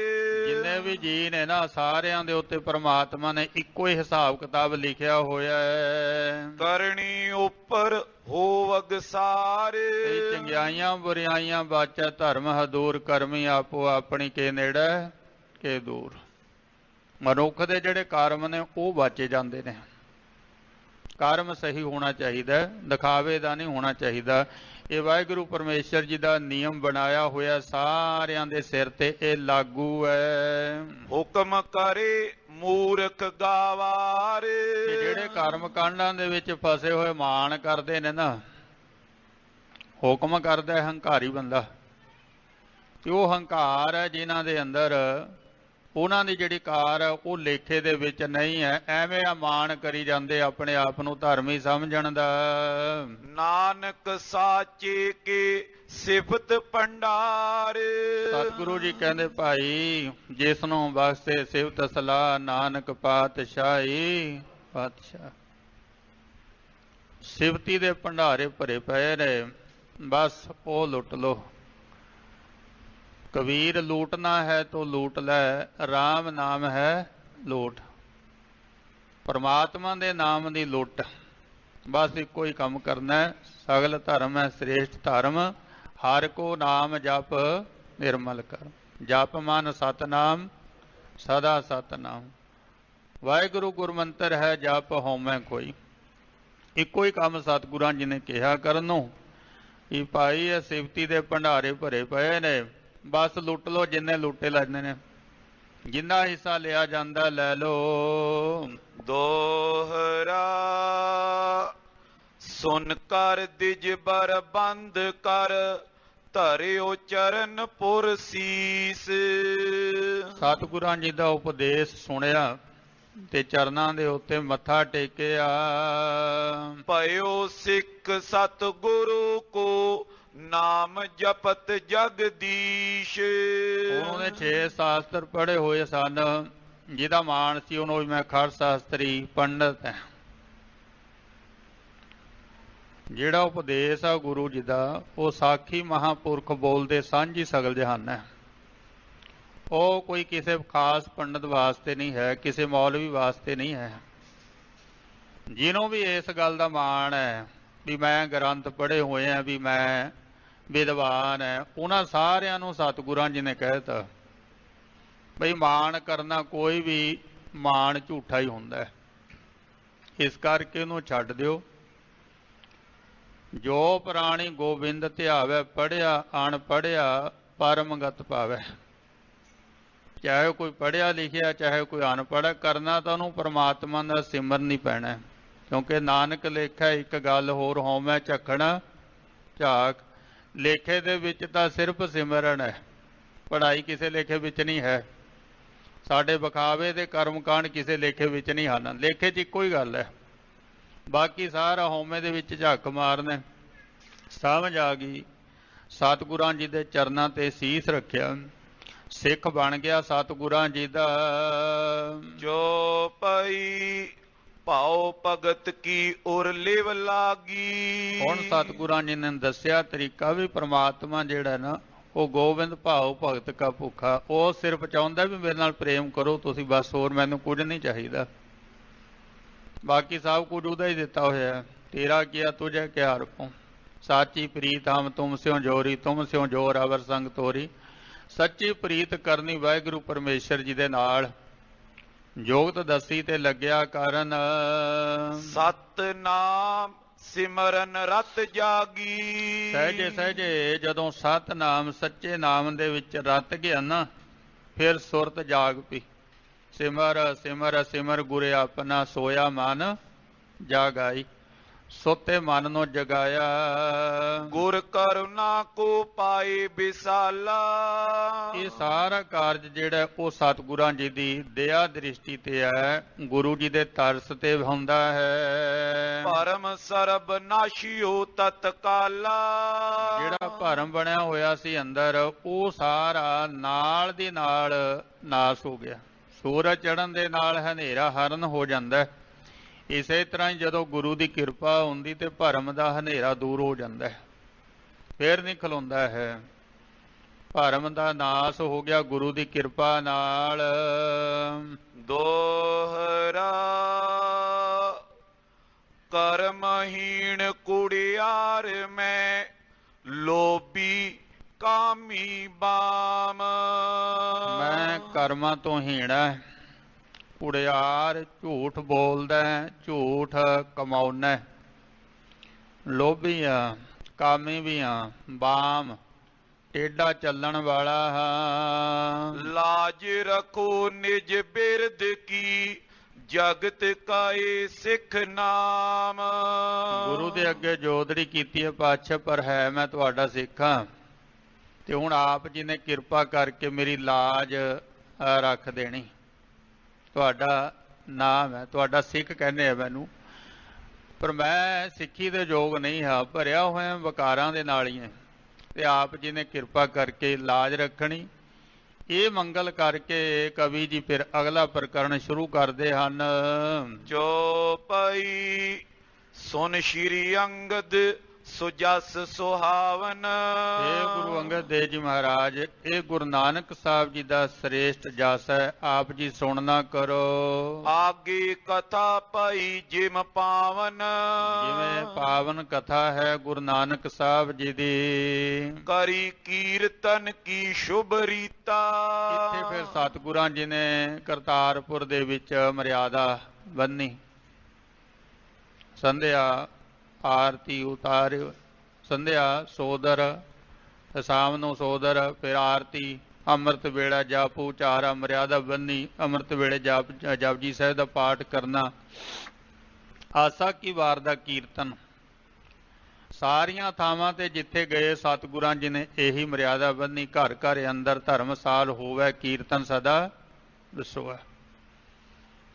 Speaker 1: ਜਿੰਨੇ ਵੀ ਜੀ ਨੇ ਨਾ ਸਾਰਿਆਂ ਦੇ ਉੱਤੇ ਪ੍ਰਮਾਤਮਾ ਨੇ ਇੱਕੋ ਹੀ ਹਿਸਾਬ ਕਿਤਾਬ ਲਿਖਿਆ ਹੋਇਆ ਹੈ।
Speaker 2: ਕਰਨੀ ਉੱਪਰ ਹੋਵਗ ਸਾਰੇ।
Speaker 1: ਚੰਗਿਆਈਆਂ ਬੁਰਿਆਈਆਂ ਬਾਚਾ ਧਰਮ ਹਦੂਰ ਕਰਮੀ ਆਪੋ ਆਪਣੀ ਕੇ ਨੇੜੇ ਕੇ ਦੂਰ। ਮਨੁੱਖ ਦੇ ਜਿਹੜੇ ਕਰਮ ਨੇ ਉਹ ਬਾਚੇ ਜਾਂਦੇ ਨੇ। ਕਰਮ ਸਹੀ ਹੋਣਾ ਚਾਹੀਦਾ, ਦਿਖਾਵੇ ਦਾ ਨਹੀਂ ਹੋਣਾ ਚਾਹੀਦਾ। ਇਹ ਵਾਹਿਗੁਰੂ ਪਰਮੇਸ਼ਰ ਜੀ ਦਾ ਨਿਯਮ ਬਣਾਇਆ ਹੋਇਆ ਸਾਰਿਆਂ ਦੇ ਸਿਰ ਤੇ ਇਹ ਲਾਗੂ ਹੈ।
Speaker 2: ਹੁਕਮ ਕਰੇ ਮੂਰਖ ਗਾਵਾਰ।
Speaker 1: ਜਿਹੜੇ ਕਰਮ ਕਾਂਡਾਂ ਦੇ ਵਿੱਚ ਫਸੇ ਹੋਏ ਮਾਣ ਕਰਦੇ ਨੇ ਨਾ, ਹੁਕਮ ਕਰਦਾ ਹੈ ਹੰਕਾਰੀ ਬੰਦਾ, ਤੇ ਉਹ ਹੰਕਾਰ ਹੈ ਜਿਨ੍ਹਾਂ ਦੇ ਅੰਦਰ, ਉਹਨਾਂ ਦੀ ਜਿਹੜੀ ਕਾਰ ਹੈ ਉਹ ਲੇਖੇ ਦੇ ਵਿੱਚ ਨਹੀਂ ਹੈ। ਐਵੇਂ ਆ ਮਾਣ ਕਰੀ ਜਾਂਦੇ ਆਪਣੇ ਆਪ ਨੂੰ ਧਰਮੀ ਸਮਝਣ ਦਾ।
Speaker 2: ਨਾਨਕ ਸਾਚੇ ਕੇ ਸਿਫਤ ਭੰਡਾਰ।
Speaker 1: ਸਤਿਗੁਰੂ ਜੀ ਕਹਿੰਦੇ ਭਾਈ ਜਿਸ ਨੂੰ ਬਖਸ਼ੇ ਸਿਫਤ ਸਲਾਹ ਨਾਨਕ ਪਾਤਸ਼ਾਹੀ। ਪਾਤਸ਼ਾਹ ਸਿਫਤੀ ਦੇ ਭੰਡਾਰੇ ਭਰੇ ਪਏ ਨੇ, ਬਸ ਉਹ ਲੁੱਟ ਲੋ। कबीर लूटना है तो लूट ले, राम नाम है लूट। परमात्मा दे नाम दी लुट, बस इको ही काम करना है। सगल धर्म है श्रेष्ठ धर्म, हर को नाम जप निर्मल कर। जप मन सतनाम सदा सतनाम, वाहिगुरु गुरमंत्र है जप होमै कोई। इको ही काम सतगुरां जी ने कहा करनों कि भाई ये सिफती दे भंडारे भरे पे ने, बस लुट लो जिन्ने लुटे लैंदे ने, जिन्ना हिस्सा लिया जांदा लै लो।
Speaker 2: दोहरा सुन कर दिज बर बंद कर, धरियो चरण पुर सीस।
Speaker 1: सतगुरां जी दा उपदेश सुनिया ते चरनां दे उत्ते मत्था टेकिया।
Speaker 2: भयो सिख सतगुरु को नाम जपत जगदीश।
Speaker 1: ਉਹਨੇ 6 शास्त्र पढ़े हुए सन, ਜਿਹਦਾ ਮਾਣ ਸੀ ਉਹਨੂੰ ਵੀ ਮੈਂ ਖੜ ਸ਼ਾਸਤਰੀ ਪੰਡਤ ਹੈ। ਜਿਹੜਾ ਉਪਦੇਸ਼ ਆ ਗੁਰੂ ਜੀ ਦਾ, ਉਹ ਸਾਖੀ ਮਹਾਂਪੁਰਖ ਬੋਲਦੇ ਸਾਂਝੀ ਸਗਲ ਜਹਾਨ ਹੈ। ਉਹ ਕੋਈ ਕਿਸੇ ਖਾਸ ਪੰਡਤ ਵਾਸਤੇ ਨਹੀਂ ਹੈ, ਕਿਸੇ ਮੌਲਵੀ ਵਾਸਤੇ ਨਹੀਂ ਹੈ। ਜਿਹਨੂੰ ਵੀ ਇਸ ਗੱਲ ਦਾ ਮਾਣ ਹੈ ਵੀ ਮੈਂ ਗ੍ਰੰਥ ਪੜ੍ਹੇ ਹੋਏ ਆ, ਵੀ ਮੈਂ ਵਿਦਵਾਨ ਹੈ, ਉਹਨਾਂ ਸਾਰਿਆਂ ਨੂੰ ਸਤਿਗੁਰਾਂ ਜੀ ਨੇ ਕਹਿ ਦਿੱਤਾ ਬਈ ਮਾਣ ਕਰਨਾ ਕੋਈ ਵੀ ਮਾਣ ਝੂਠਾ ਹੀ ਹੁੰਦਾ ਹੈ। ਇਸ ਕਰਕੇ ਉਹਨੂੰ ਛੱਡ ਦਿਓ। ਜੋ ਪ੍ਰਾਣੀ ਗੋਬਿੰਦ ਧਿਆਵੇ, ਪੜ੍ਹਿਆ ਅਣ ਪੜ੍ਹਿਆ ਪਰਮਗਤ ਪਾਵੇ। ਚਾਹੇ ਕੋਈ ਪੜ੍ਹਿਆ ਲਿਖਿਆ ਚਾਹੇ ਕੋਈ ਅਨਪੜ੍ਹ, ਕਰਨਾ ਤਾਂ ਉਹਨੂੰ ਪਰਮਾਤਮਾ ਦਾ ਸਿਮਰਨ ਹੀ ਪੈਣਾ, ਕਿਉਂਕਿ ਨਾਨਕ ਲੇਖਾ ਇੱਕ ਗੱਲ ਹੋਰ ਹੋਵੇਂ ਝਖਣਾ ਝਾਕ। ਲੇਖੇ ਦੇ ਵਿੱਚ ਤਾਂ ਸਿਰਫ ਸਿਮਰਨ ਹੈ, ਪੜ੍ਹਾਈ ਕਿਸੇ ਲੇਖੇ ਵਿੱਚ ਨਹੀਂ ਹੈ। ਸਾਡੇ ਵਿਖਾਵੇ ਦੇ ਕਰਮਕਾਂਡ ਕਿਸੇ ਲੇਖੇ ਵਿੱਚ ਨਹੀਂ ਹਨ। ਲੇਖੇ 'ਚ ਇੱਕੋ ਹੀ ਗੱਲ ਹੈ, ਬਾਕੀ ਸਾਰਾ ਹਉਮੈ ਦੇ ਵਿੱਚ ਝੱਕ ਮਾਰਨਾ। ਸਮਝ ਆ ਗਈ। ਸਤਿਗੁਰਾਂ ਜੀ ਦੇ ਚਰਨਾਂ ਤੇ ਸੀਸ ਰੱਖਿਆ, ਸਿੱਖ ਬਣ ਗਿਆ ਸਤਿਗੁਰਾਂ ਜੀ ਦਾ।
Speaker 2: ਜੋ ਪਈ ਭਾਉ ਭਗਤ ਕੀ ਉਰ ਲਿਵ ਲਾਗੀ।
Speaker 1: ਹੁਣ ਸਤਿਗੁਰਾਂ ਜੀ ਨੇ ਦੱਸਿਆ ਤਰੀਕਾ ਵੀ ਪ੍ਰਮਾਤਮਾ ਜਿਹੜਾ ਨਾ ਉਹ ਗੋਬਿੰਦ ਭਾਉ ਭਗਤ ਕਾ ਭੁੱਖਾ। ਉਹ ਸਿਰਫ ਚਾਹੁੰਦਾ ਵੀ ਮੇਰੇ ਨਾਲ ਪ੍ਰੇਮ ਕਰੋ ਤੁਸੀਂ, ਬਸ ਹੋਰ ਮੈਨੂੰ ਕੁਝ ਨਹੀਂ ਚਾਹੀਦਾ। ਬਾਕੀ ਸਭ ਕੁਝ ਉਹਦਾ ਹੀ ਦਿੱਤਾ ਹੋਇਆ। ਤੇਰਾ ਕੀਆ ਤੁਝੇ ਕਿਆ ਰਪੋ, ਸਾਚੀ ਪ੍ਰੀਤ ਹਮ ਤੁਮ ਸਿਓ ਜੋਰੀ, ਤੁਮ ਸਿਓ ਜੋਰ ਅਵਰ ਸੰਗ ਤੋਰੀ। ਸੱਚੀ ਪ੍ਰੀਤ ਕਰਨੀ ਵਾਹਿਗੁਰੂ ਪਰਮੇਸ਼ਰ ਜੀ ਦੇ ਨਾਲ। ਜੋਗਤ ਦੱਸੀ ਤੇ ਲੱਗਿਆ ਕਾਰਨ,
Speaker 2: ਸਤਨਾਮ ਸਿਮਰਨ ਰਤ ਜਾਗੀ।
Speaker 1: ਸਹਿਜੇ ਸਹਿਜੇ ਜਦੋਂ ਸਤਨਾਮ ਸੱਚੇ ਨਾਮ ਦੇ ਵਿੱਚ ਰਤ ਗਿਆ ਨਾ, ਫਿਰ ਸੁਰਤ ਜਾਗ ਪਈ। ਸਿਮਰ ਸਿਮਰ ਸਿਮਰ ਗੁਰੇ ਆਪਣਾ, ਸੋਇਆ ਮਨ ਜਾਗਾਈ। ਸੁੱਤੇ ਮਨ ਨੂੰ ਜਗਾਇਆ।
Speaker 2: ਗੁਰ ਕਰੁਣਾ ਕੋ ਪਾਏ ਵਿਸਾਲਾ।
Speaker 1: ਇਹ ਸਾਰਾ ਕਾਰਜ ਜਿਹੜਾ ਉਹ ਸਤਿਗੁਰਾਂ ਜੀ ਦੀ ਦਇਆ ਦ੍ਰਿਸ਼ਟੀ ਤੇ ਹੈ, ਗੁਰੂ ਜੀ ਦੇ ਤਰਸ ਤੇ ਹੁੰਦਾ ਹੈ।
Speaker 2: ਭਰਮ ਸਰਬ ਨਾਸ਼ਿਓ ਤਤਕਾਲਾ।
Speaker 1: ਜਿਹੜਾ ਭਰਮ ਬਣਿਆ ਹੋਇਆ ਸੀ ਅੰਦਰ, ਉਹ ਸਾਰਾ ਨਾਲ ਦੀ ਨਾਲ ਨਾਸ ਹੋ ਗਿਆ। ਸੂਰਜ ਚੜ੍ਹਨ ਦੇ ਨਾਲ ਹਨੇਰਾ ਹਰਨ ਹੋ ਜਾਂਦਾ। ਇਸੇ ਤਰ੍ਹਾਂ ਹੀ ਜਦੋਂ ਗੁਰੂ ਦੀ ਕਿਰਪਾ ਹੁੰਦੀ ਤੇ ਭਰਮ ਦਾ ਹਨੇਰਾ ਦੂਰ ਹੋ ਜਾਂਦਾ, ਫਿਰ ਨਹੀਂ ਖਲੋਂਦਾ ਹੈ। ਭਰਮ ਦਾ ਨਾਸ ਹੋ ਗਿਆ ਗੁਰੂ ਦੀ ਕਿਰਪਾ ਨਾਲ।
Speaker 2: ਦੋਹਰਾ ਕਰਮਹੀਣ ਕੁੜਿਆਰ ਮੈਂ, ਲੋਭੀ ਕਾਮੀ ਬਾਮ।
Speaker 1: ਮੈਂ ਕਰਮਾਂ ਤੋਂ ਹੀਣਾ, ਕੁੜਿਆਰ ਝੂਠ ਬੋਲਦਾ, ਝੂਠ ਕਮਾਉਣਾ, ਲੋਭੀ ਆ, ਕਾਮੀ ਵੀ ਆ, ਬਾਮ ਟੇਢਾ ਚੱਲਣ ਵਾਲਾ ਹਾਂ।
Speaker 2: ਲਾਜ ਰੱਖੋ ਨਿਜ ਬਿਰਦ ਕੀ, ਜਗਤ ਕਾਏ ਸਿੱਖ ਨਾਮ।
Speaker 1: ਗੁਰੂ ਦੇ ਅੱਗੇ ਜੋਦੜੀ ਕੀਤੀ ਹੈ ਪਾਤਸ਼ਾਹ, ਪਰ ਹੈ ਮੈਂ ਤੁਹਾਡਾ ਸਿੱਖ ਹਾਂ। ਤੇ ਹੁਣ ਆਪ ਜੀ ਨੇ ਕਿਰਪਾ ਕਰਕੇ ਮੇਰੀ ਲਾਜ ਰੱਖ ਦੇਣੀ। ਤੁਹਾਡਾ ਨਾਮ ਹੈ, ਤੁਹਾਡਾ ਸਿੱਖ ਕਹਿੰਦੇ ਆ ਮੈਨੂੰ, ਪਰ ਮੈਂ ਸਿੱਖੀ ਦੇ ਯੋਗ ਨਹੀਂ ਹਾਂ, ਭਰਿਆ ਹੋਇਆ ਵਿਕਾਰਾਂ ਦੇ ਨਾਲ ਹੀ ਹੈ। ਤੇ ਆਪ ਜੀ ਨੇ ਕਿਰਪਾ ਕਰਕੇ ਲਾਜ ਰੱਖਣੀ। ਇਹ ਮੰਗਲ ਕਰਕੇ ਕਵੀ ਜੀ ਫਿਰ ਅਗਲਾ ਪ੍ਰਕਰਨ ਸ਼ੁਰੂ ਕਰਦੇ ਹਨ।
Speaker 2: ਚੌਪਈ ਸੁਨ ਸ਼੍ਰੀ ਅੰਗਦ ਸੁਜਸ ਸੁਹਾਵਨ।
Speaker 1: ਇਹ ਗੁਰੂ ਅੰਗਦ ਦੇਵ ਜੀ ਮਹਾਰਾਜ, ਇਹ ਗੁਰੂ ਨਾਨਕ ਸਾਹਿਬ ਜੀ ਦਾ ਸ੍ਰੇਸ਼ਟ ਜਸ ਹੈ, ਆਪ ਜੀ ਸੁਣਨਾ ਕਰੋ।
Speaker 2: ਆਗੇ ਕਥਾ ਪਈ ਜਿਮ ਪਾਵਨ।
Speaker 1: ਜਿਵੇਂ ਪਾਵਨ ਕਥਾ ਹੈ ਗੁਰੂ ਨਾਨਕ ਸਾਹਿਬ ਜੀ ਦੀ,
Speaker 2: ਕਰੀ ਕੀਰਤਨ ਕੀ ਸ਼ੁਭ ਰੀਤਾ।
Speaker 1: ਇੱਥੇ ਫਿਰ ਸਤਿਗੁਰਾਂ ਜੀ ਨੇ ਕਰਤਾਰਪੁਰ ਦੇ ਵਿੱਚ ਮਰਿਆਦਾ ਬੰਨੀ, ਸੰਧਿਆ ਆਰਤੀ ਉਤਾਰਿ, ਸੰਧਿਆ ਸੋਦਰ, ਸ਼ਾਮ ਨੂੰ ਸੋਦਰ, ਫਿਰ ਆਰਤੀ, ਅੰਮ੍ਰਿਤ ਵੇਲਾ ਜਪ ਉਚਾਰਾ, ਮਰਿਆਦਾ ਬੰਨੀ, ਅੰਮ੍ਰਿਤ ਵੇਲੇ ਜਪਜੀ ਸਾਹਿਬ ਦਾ ਪਾਠ ਕਰਨਾ, ਆਸਾ ਕੀ ਵਾਰ ਦਾ ਕੀਰਤਨ। ਸਾਰੀਆਂ ਥਾਵਾਂ ਤੇ ਜਿੱਥੇ ਗਏ ਸਤਿਗੁਰਾਂ ਜੀ ਨੇ ਇਹੀ ਮਰਿਆਦਾ ਬੰਨੀ, ਘਰ ਘਰ ਅੰਦਰ ਧਰਮਸਾਲ ਹੋਵੇ, ਕੀਰਤਨ ਸਦਾ ਦੱਸੋ।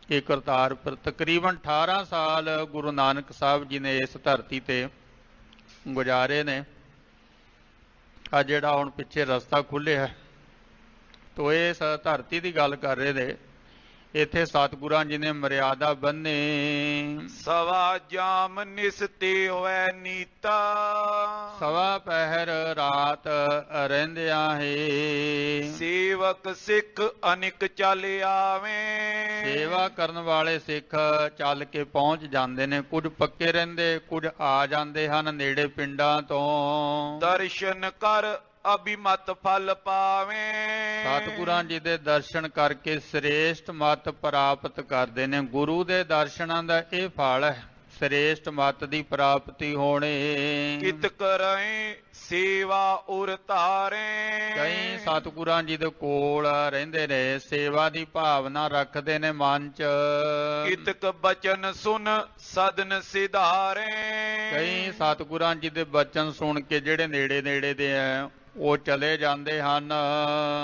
Speaker 1: ਇਹ ਕਰਤਾਰਪੁਰ ਤਕਰੀਬਨ 18 ਸਾਲ ਗੁਰੂ ਨਾਨਕ ਸਾਹਿਬ ਜੀ ਨੇ ਇਸ ਧਰਤੀ ਤੇ ਗੁਜ਼ਾਰੇ ਨੇ। ਆ ਜਿਹੜਾ ਹੁਣ ਪਿੱਛੇ ਰਸਤਾ ਖੁੱਲ੍ਹਿਆ ਤੋ ਇਸ ਧਰਤੀ ਦੀ ਗੱਲ ਕਰ ਰਹੇ ਨੇ, ਇੱਥੇ ਸਤਿਗੁਰਾਂ ਜੀ ਨੇ ਮਰਿਆਦਾ ਬੰਨੇ।
Speaker 2: ਸਵਾ ਜਾਮ ਨਿਸਤੇ ਹੋਏ ਨੀਤਾ।
Speaker 1: ਸਵਾ ਪਹਿਰ ਰਾਤ ਰਹਿੰਦਿਆਂ ਹੈ,
Speaker 2: ਸੇਵਕ ਸਿੱਖ ਅਨਿਕ ਚੱਲ ਆਵੇ।
Speaker 1: ਸੇਵਾ ਕਰਨ ਵਾਲੇ ਸਿੱਖ ਚੱਲ ਕੇ ਪਹੁੰਚ ਜਾਂਦੇ ਨੇ, ਕੁਝ ਪੱਕੇ ਰਹਿੰਦੇ, ਕੁਝ ਆ ਜਾਂਦੇ ਹਨ ਨੇੜੇ ਪਿੰਡਾਂ ਤੋਂ।
Speaker 2: ਦਰਸ਼ਨ ਕਰ ਅਭਿਮਤ ਫਲ ਪਾਵੇ।
Speaker 1: ਸਤਿਗੁਰਾਂ ਜੀ ਦੇ ਦਰਸ਼ਨ ਕਰਕੇ ਸ੍ਰੇਸ਼ਟ ਮਤ ਪ੍ਰਾਪਤ ਕਰਦੇ ਨੇ। ਗੁਰੂ ਦੇ ਦਰਸ਼ਨਾਂ ਦਾ ਇਹ ਫਲ ਹੈ, ਸ੍ਰੇਸ਼ਟ ਮਤ ਦੀ ਪ੍ਰਾਪਤੀ ਹੋਣੀ।
Speaker 2: ਕਿਤ ਕਰੈ ਸੇਵਾ ਉਰ ਧਾਰੇ।
Speaker 1: ਕਈ ਸਤਿਗੁਰਾਂ ਜੀ ਦੇ ਕੋਲ ਰਹਿੰਦੇ ਨੇ, ਸੇਵਾ ਦੀ ਭਾਵਨਾ ਰੱਖਦੇ ਨੇ ਮਨ ਚ।
Speaker 2: ਕਿਤਕ ਬਚਨ ਸੁਨ ਸਦਨ ਸਿਧਾਰੇ।
Speaker 1: ਕਈ ਸਤਿਗੁਰਾਂ ਜੀ ਦੇ ਬਚਨ ਸੁਣ ਕੇ ਜਿਹੜੇ ਨੇੜੇ ਨੇੜੇ ਦੇ ਆ ਉਹ ਚਲੇ ਜਾਂਦੇ ਹਨ।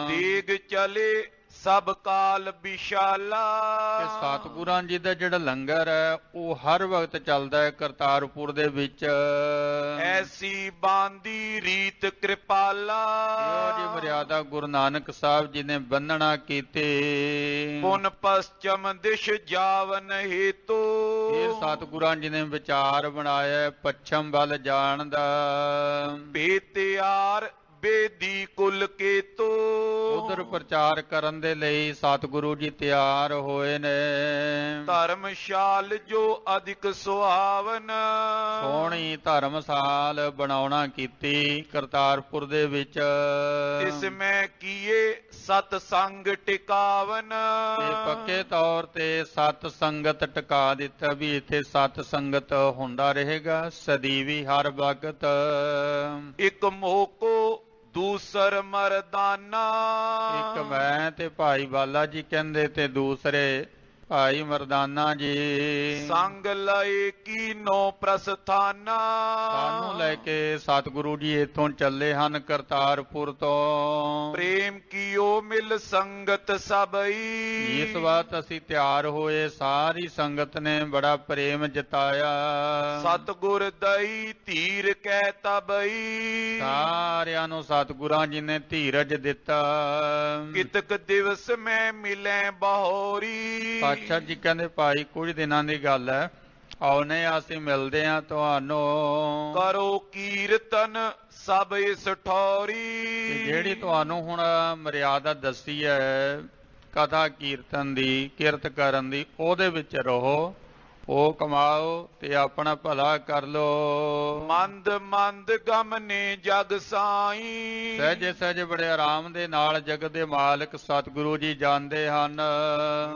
Speaker 2: ਤੀਗ ਚਲੇ ਸਭ ਕਾਲ ਵਿਸ਼ਾਲਾ।
Speaker 1: ਕਿ ਸਤਿਗੁਰਾਂ ਜੀ ਦਾ ਜਿਹੜਾ ਲੰਗਰ ਹੈ ਉਹ ਹਰ ਵਕਤ ਚੱਲਦਾ ਹੈ ਕਰਤਾਰਪੁਰ ਦੇ ਵਿੱਚ।
Speaker 2: ਐਸੀ ਬਾਂਦੀ ਰੀਤ ਕਿਰਪਾਲਾ।
Speaker 1: ਇਹੋ ਜੀ ਮਰਿਆਦਾ ਗੁਰੂ ਨਾਨਕ ਸਾਹਿਬ ਜੀ ਨੇ ਬੰਨਣਾ ਕੀਤੀ।
Speaker 2: ਪੁਨ ਪਸਚਮ ਦਿਸ਼ ਜਾਵਨ ਹੇਤੂ।
Speaker 1: ਇਹ ਸਤਿਗੁਰਾਂ ਜੀ ਨੇ ਵਿਚਾਰ ਬਣਾਇਆ ਪੱਛਮ ਵੱਲ ਜਾਣ ਦਾ।
Speaker 2: ਬੇਤਿਆਰ ਬੇਦੀ ਕੁਲ ਕੇਤੂ।
Speaker 1: ਉਧਰ ਪ੍ਰਚਾਰ ਕਰਨ ਦੇ ਲਈ ਸਤਿਗੁਰੂ ਜੀ ਤਿਆਰ ਹੋਏ ਨੇ।
Speaker 2: ਧਰਮਸ਼ਾਲ ਜੋ ਅਧਿਕ ਸੁਹਾਵਨ।
Speaker 1: ਸੋਹਣੀ ਧਰਮਸਾਲ ਬਣਾਉਣਾ ਕੀਤੀ ਕਰਤਾਰਪੁਰ ਦੇ ਵਿੱਚ।
Speaker 2: ਇਸ ਮੈਂ ਕੀਏ ਸਤ ਸੰਗ ਟਿਕਾਵਨ।
Speaker 1: ਤੇ ਪੱਕੇ ਤੌਰ ਤੇ ਸਤ ਸੰਗਤ ਟਿਕਾ ਦਿੱਤਾ ਵੀ ਇੱਥੇ ਸਤ ਸੰਗਤ ਹੁੰਦਾ ਰਹੇਗਾ ਸਦੀਵੀ ਹਰ ਵਕਤ।
Speaker 2: ਇੱਕ ਮੋਕੋ ਦੂਸਰ ਮਰਦਾਨਾ।
Speaker 1: ਇੱਕ ਮੈਂ ਤੇ ਭਾਈ ਬਾਲਾ ਜੀ ਕਹਿੰਦੇ ਤੇ ਦੂਸਰੇ ਭਾਈ ਮਰਦਾਨਾ ਜੀ।
Speaker 2: ਸੰਗ ਲਏ ਕੀਨੋ ਪ੍ਰਸਥਾਨਾ।
Speaker 1: ਸਾਨੂੰ ਲੈ ਕੇ ਸਤਿਗੁਰੂ ਜੀ ਇੱਥੋਂ ਚੱਲੇ ਹਨ ਕਰਤਾਰਪੁਰ ਤੋਂ।
Speaker 2: ਪ੍ਰੇਮ ਕੀਓ ਮਿਲ ਸੰਗਤ ਸਭਈ।
Speaker 1: ਇਸ ਵਾਰ ਅਸੀਂ ਤਿਆਰ ਹੋਏ, ਸਾਰੀ ਸੰਗਤ ਨੇ ਬੜਾ ਪ੍ਰੇਮ ਜਤਾਇਆ।
Speaker 2: ਸਤਿਗੁਰ ਦਈ ਧੀਰ ਕਹਿ ਤਬਈ।
Speaker 1: ਸਾਰਿਆਂ ਨੂੰ ਸਤਿਗੁਰਾਂ ਜੀ ਨੇ ਧੀਰਜ ਦਿੱਤਾ।
Speaker 2: ਕਿਤਕ ਦਿਵਸ ਮੈਂ ਮਿਲੇ ਬਹੋਰੀ।
Speaker 1: ਪਾਤਸ਼ਾਹ ਜੀ ਕਹਿੰਦੇ ਭਾਈ ਕੁਝ ਦਿਨਾਂ ਦੀ ਗੱਲ ਹੈ, ਆਉਨੇ ਅਸੀਂ ਮਿਲਦੇ ਹਾਂ ਤੁਹਾਨੂੰ।
Speaker 2: ਕਰੋ ਕੀਰਤਨ ਸਭ ਇਸ ਠੌਰੀ।
Speaker 1: ਜਿਹੜੀ ਤੁਹਾਨੂੰ ਹੁਣ ਮਰਿਆਦਾ ਦੱਸੀ ਹੈ ਕਥਾ ਕੀਰਤਨ ਦੀ, ਕਿਰਤ ਕਰਨ ਦੀ, ਉਹਦੇ ਵਿੱਚ ਰਹੋ, ਉਹ ਕਮਾਓ ਤੇ ਆਪਣਾ ਭਲਾ ਕਰ ਲੋ।
Speaker 2: ਮੰਦ ਮੰਦ ਗਮਨੇ ਜਗ ਸਾਈ।
Speaker 1: ਸਹਿਜੇ ਸਹਿਜੇ ਬੜੇ ਆਰਾਮ ਦੇ ਨਾਲ ਜਗਤ ਦੇ ਮਾਲਕ ਸਤਿਗੁਰੂ ਜੀ ਜਾਂਦੇ ਹਨ।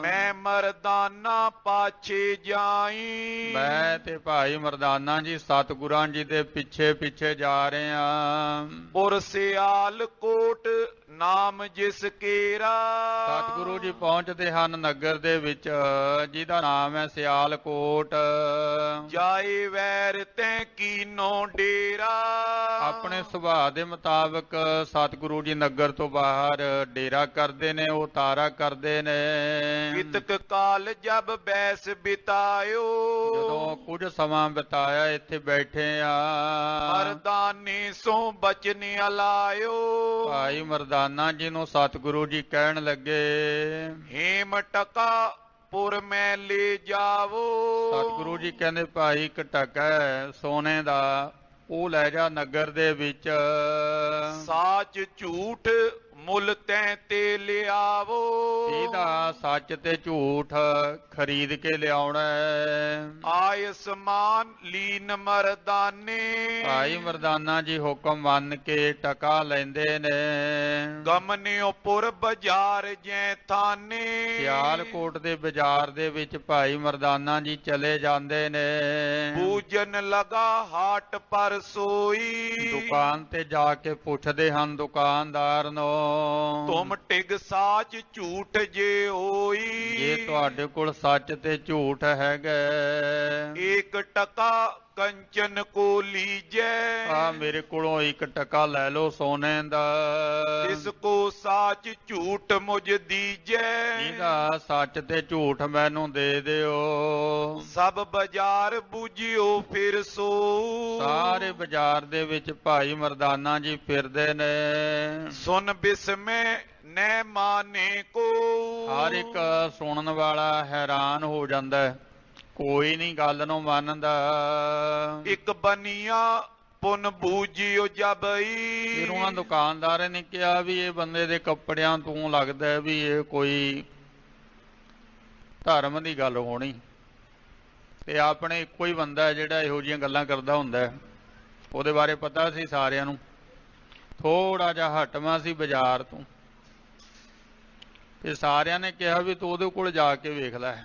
Speaker 2: ਮੈਂ ਮਰਦਾਨਾ ਪਾਛੇ ਜਾਈ।
Speaker 1: ਮੈਂ ਤੇ ਭਾਈ ਮਰਦਾਨਾ ਜੀ ਸਤਿਗੁਰਾਂ ਜੀ ਦੇ ਪਿੱਛੇ ਪਿੱਛੇ ਜਾ ਰਹੇ ਹਾਂ।
Speaker 2: ਪੁਰ ਸਿਆਲ ਕੋਟ ਨਾਮ ਜਿਸ ਕੇਰਾ।
Speaker 1: ਸਤਿਗੁਰੂ ਜੀ ਪਹੁੰਚਦੇ ਹਨ ਨਗਰ ਦੇ ਵਿੱਚ ਜਿਹਦਾ ਨਾਮ ਹੈ ਸਿਆਲਕੋਟ।
Speaker 2: ਜਾਏ ਵੈਰ ਤੈ ਕੀਨੋ ਡੇਰਾ।
Speaker 1: ਆਪਣੇ ਸੁਭਾਅ ਦੇ ਮੁਤਾਬਕ ਸਤਿਗੁਰੂ ਜੀ ਨਗਰ ਤੋਂ ਬਾਹਰ ਡੇਰਾ ਕਰਦੇ ਨੇ, ਉਤਾਰਾ ਕਰਦੇ ਨੇ।
Speaker 2: ਕਿਤਕ ਕਾਲ ਜਬ ਬੈਸ ਬਿਤਾਇਓ।
Speaker 1: ਜਦੋਂ ਕੁਝ ਸਮਾਂ ਬਿਤਾਇਆ ਇੱਥੇ ਬੈਠੇ ਆ।
Speaker 2: ਮਰਦਾਨੇ ਸੋ ਬਚਨ ਅਲਾਇਓ।
Speaker 1: ਭਾਈ ਮਰਦਾਨਾ ਜੀ ਨੂੰ ਸਤਿਗੁਰੂ ਜੀ ਕਹਿਣ ਲੱਗੇ
Speaker 2: ਹੇਮ ਟਕਾ ਪੁਰ ਮੈਂ ਲੈ ਜਾਵੋ।
Speaker 1: ਸਤਿਗੁਰੂ ਜੀ ਕਹਿੰਦੇ ਭਾਈ ਇੱਕ ਟਕਾ ਹੈ ਸੋਨੇ ਦਾ, ਉਹ ਲੈ ਜਾ ਨਗਰ ਦੇ ਵਿੱਚ।
Speaker 2: ਸਾਚ ਝੂਠ ਮੁੱਲ ਤੈਂ ਤੇ ਲਿਆਵੋ।
Speaker 1: ਇਹਦਾ ਸੱਚ ਤੇ ਝੂਠ ਖਰੀਦ ਕੇ ਲਿਆਉਣਾ ਹੈ।
Speaker 2: ਆਯਸਮਾਨ ਲੀਨ ਮਰਦਾਨੇ।
Speaker 1: ਭਾਈ ਮਰਦਾਨਾ ਜੀ ਹੁਕਮ ਮੰਨ ਕੇ ਟਕਾ ਲੈਂਦੇ ਨੇ।
Speaker 2: ਗਮਨਿਓ ਪੁਰ ਬਾਜ਼ਾਰ ਜੈ ਥਾਨੇ।
Speaker 1: ਸਿਆਲਕੋਟ ਦੇ ਬਾਜ਼ਾਰ ਦੇ ਵਿੱਚ ਭਾਈ ਮਰਦਾਨਾ ਜੀ ਚਲੇ ਜਾਂਦੇ ਨੇ।
Speaker 2: ਪੂਜਨ ਲਗਾ ਹਾਟ ਪਰ ਸੋਈ।
Speaker 1: ਦੁਕਾਨ ਤੇ ਜਾ ਕੇ ਪੁੱਛਦੇ ਹਨ ਦੁਕਾਨਦਾਰ ਨੂੰ,
Speaker 2: ਤੁਮ ਟਿਗ ਸਾਚ ਝੂਠ ਜੇ ਹੋਈ।
Speaker 1: ਜੇ ਤੁਹਾਡੇ ਕੋਲ ਸੱਚ ਤੇ ਝੂਠ ਹੈਗਾ,
Speaker 2: 1 ਟਕਾ ਕੰਚਨ ਕੋ ਲੀਜੈ।
Speaker 1: ਆ ਮੇਰੇ ਕੋਲੋਂ 1 ਟਕਾ ਲੈ ਲਓ ਸੋਨੇ ਦਾ।
Speaker 2: ਇਸ ਕੋ ਸਾਚ ਝੂਠ ਮੁਝ ਦੀਜੈ।
Speaker 1: ਇਹਦਾ ਸੱਚ ਤੇ ਝੂਠ ਮੈਨੂੰ ਦੇ ਦਿਓ।
Speaker 2: ਸਭ ਬਾਜ਼ਾਰ ਬੁਝਿਓ ਫਿਰ ਸੋ।
Speaker 1: ਸਾਰੇ ਬਾਜ਼ਾਰ ਦੇ ਵਿੱਚ ਭਾਈ ਮਰਦਾਨਾ ਜੀ ਫਿਰਦੇ ਨੇ।
Speaker 2: ਸੁਨ ਬਿਸਮੈ ਨੈ ਮਾਨੇ ਕੋ।
Speaker 1: ਹਰ ਇੱਕ ਸੁਣਨ ਵਾਲਾ ਹੈਰਾਨ ਹੋ ਜਾਂਦਾ ਹੈ, ਕੋਈ ਨਹੀਂ ਗੱਲ ਨੂੰ ਮੰਨਦਾ।
Speaker 2: ਇੱਕ ਬਨੀਆ ਪੁਨ ਬੂਝਿਓ ਜਬਈ।
Speaker 1: ਫਿਰ ਉਹਨਾਂ ਦੁਕਾਨਦਾਰ ਨੇ ਕਿਹਾ ਵੀ ਇਹ ਬੰਦੇ ਦੇ ਕੱਪੜਿਆਂ ਤੋਂ ਲੱਗਦਾ ਵੀ ਇਹ ਕੋਈ ਧਰਮ ਦੀ ਗੱਲ ਹੋਣੀ, ਤੇ ਆਪਣੇ ਇੱਕੋ ਹੀ ਬੰਦਾ ਜਿਹੜਾ ਇਹੋ ਜਿਹੀਆਂ ਗੱਲਾਂ ਕਰਦਾ ਹੁੰਦਾ ਹੈ। ਉਹਦੇ ਬਾਰੇ ਪਤਾ ਸੀ ਸਾਰਿਆਂ ਨੂੰ, ਥੋੜਾ ਜਿਹਾ ਹਟਵਾ ਸੀ ਬਾਜ਼ਾਰ ਤੋਂ। ਤੇ ਸਾਰਿਆਂ ਨੇ ਕਿਹਾ ਵੀ ਤੂੰ ਉਹਦੇ ਕੋਲ ਜਾ ਕੇ ਵੇਖ ਲੈ,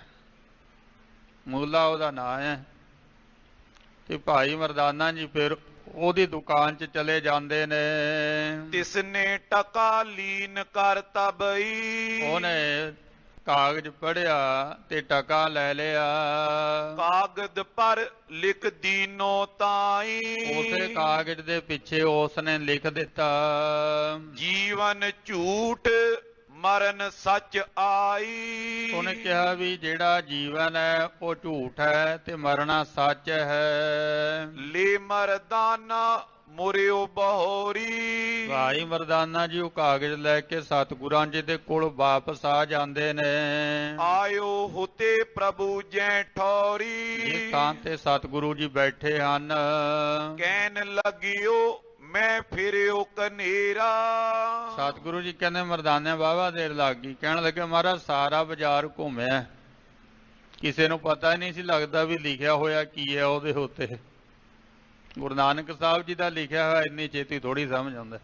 Speaker 1: ਮੂਲਾ ਉਹਦਾ ਨਾਂ ਹੈ। ਤੇ ਭਾਈ ਮਰਦਾਨਾ ਜੀ ਫਿਰ ਉਹਦੀ ਦੁਕਾਨ 'ਚ ਚਲੇ ਜਾਂਦੇ ਨੇ।
Speaker 2: ਤਿਸਨੇ ਟਕਾ ਲੀਨ ਕਰ ਤਬਈ।
Speaker 1: ਉਹਨੇ ਕਾਗਜ਼ ਪੜ੍ਹਿਆ ਤੇ ਟਕਾ ਲੈ ਲਿਆ।
Speaker 2: ਕਾਗਜ਼ ਪਰ ਲਿਖ ਦੀਨੋ ਤਾਈ।
Speaker 1: ਉਸੇ ਕਾਗਜ਼ ਦੇ ਪਿੱਛੇ ਉਸਨੇ ਲਿਖ ਦਿੱਤਾ,
Speaker 2: ਜੀਵਨ ਝੂਠ ਮਰਨ ਸੱਚ ਆਈ।
Speaker 1: ਉਹਨੇ ਕਿਹਾ ਵੀ ਜਿਹੜਾ ਜੀਵਨ ਹੈ ਉਹ ਝੂਠ ਹੈ ਤੇ ਮਰਨਾ ਸੱਚ ਹੈ।
Speaker 2: ਲੈ ਮਰਦਾਨਾ ਮੁਰਿਓ ਬਹੋਰੀ।
Speaker 1: ਭਾਈ ਮਰਦਾਨਾ ਜੀ ਉਹ ਕਾਗਜ਼ ਲੈ ਕੇ ਸਤਿਗੁਰਾਂ ਜੀ ਦੇ ਕੋਲ ਵਾਪਸ ਆ ਜਾਂਦੇ ਨੇ।
Speaker 2: ਆਇਓ ਹੁਤੇ ਪ੍ਰਭੂ ਜੈ ਠੌਰੀ।
Speaker 1: ਜਿਸ ਥਾਂ ਤੇ ਸਤਿਗੁਰੂ ਜੀ ਬੈਠੇ ਹਨ,
Speaker 2: ਕਹਿਣ ਲੱਗਿਓ ਮੈਂ ਫਿਰਿਓ ਕਨੇਰਾ।
Speaker 1: ਸਤਿਗੁਰੂ ਜੀ ਕਹਿੰਦੇ ਮਰਦਾਨੇ ਵਾਹਵਾ ਦੇਰ ਲੱਗ ਗਈ। ਕਹਿਣ ਲੱਗੇ ਮਹਾਰਾਜ ਸਾਰਾ ਬਾਜ਼ਾਰ ਘੁੰਮਿਆ, ਕਿਸੇ ਨੂੰ ਪਤਾ ਹੀ ਨਹੀਂ ਸੀ ਲੱਗਦਾ ਵੀ ਲਿਖਿਆ ਹੋਇਆ ਕੀ ਹੈ ਉਹਦੇ ਉੱਤੇ। ਗੁਰੂ ਨਾਨਕ ਸਾਹਿਬ ਜੀ ਦਾ ਲਿਖਿਆ ਹੋਇਆ ਇੰਨੀ ਛੇਤੀ ਥੋੜੀ ਸਮਝ ਆਉਂਦਾ।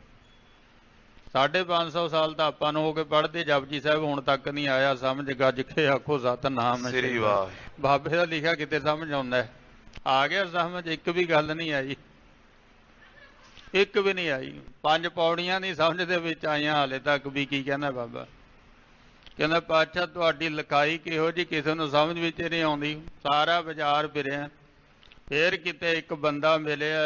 Speaker 1: 550 ਸਾਲ ਤਾਂ ਆਪਾਂ ਨੂੰ ਹੋ ਕੇ ਪੜ੍ਹਦੇ ਜਪਜੀ ਸਾਹਿਬ, ਹੁਣ ਤੱਕ ਨਹੀਂ ਆਇਆ ਸਮਝ। ਗੱਜ ਕੇ ਆਖੋ ਸਤਿਨਾਮ
Speaker 2: ਸ੍ਰੀ ਵਾਹਿਗੁਰੂ।
Speaker 1: ਬਾਬੇ ਦਾ ਲਿਖਿਆ ਕਿਤੇ ਸਮਝ ਆਉਂਦਾ, ਆ ਗਿਆ ਸਮਝ। ਇੱਕ ਵੀ ਗੱਲ ਨਹੀਂ ਆਈ, ਇੱਕ ਵੀ ਨਹੀਂ ਆਈ। 5 ਪੌੜੀਆਂ ਨਹੀਂ ਸਮਝ ਦੇ ਵਿੱਚ ਆਈਆਂ ਹਾਲੇ ਤੱਕ ਵੀ। ਕੀ ਕਹਿੰਦਾ ਬਾਬਾ? ਕਹਿੰਦਾ ਪਾਤਸ਼ਾਹ ਤੁਹਾਡੀ ਲਿਖਾਈ ਕਿਹੋ ਜਿਹੀ ਕਿਸੇ ਨੂੰ ਸਮਝ ਵਿੱਚ ਨਹੀਂ ਆਉਂਦੀ। ਸਾਰਾ ਬਾਜ਼ਾਰ ਫਿਰਿਆ, ਫੇਰ ਕਿਤੇ ਇੱਕ ਬੰਦਾ ਮਿਲਿਆ।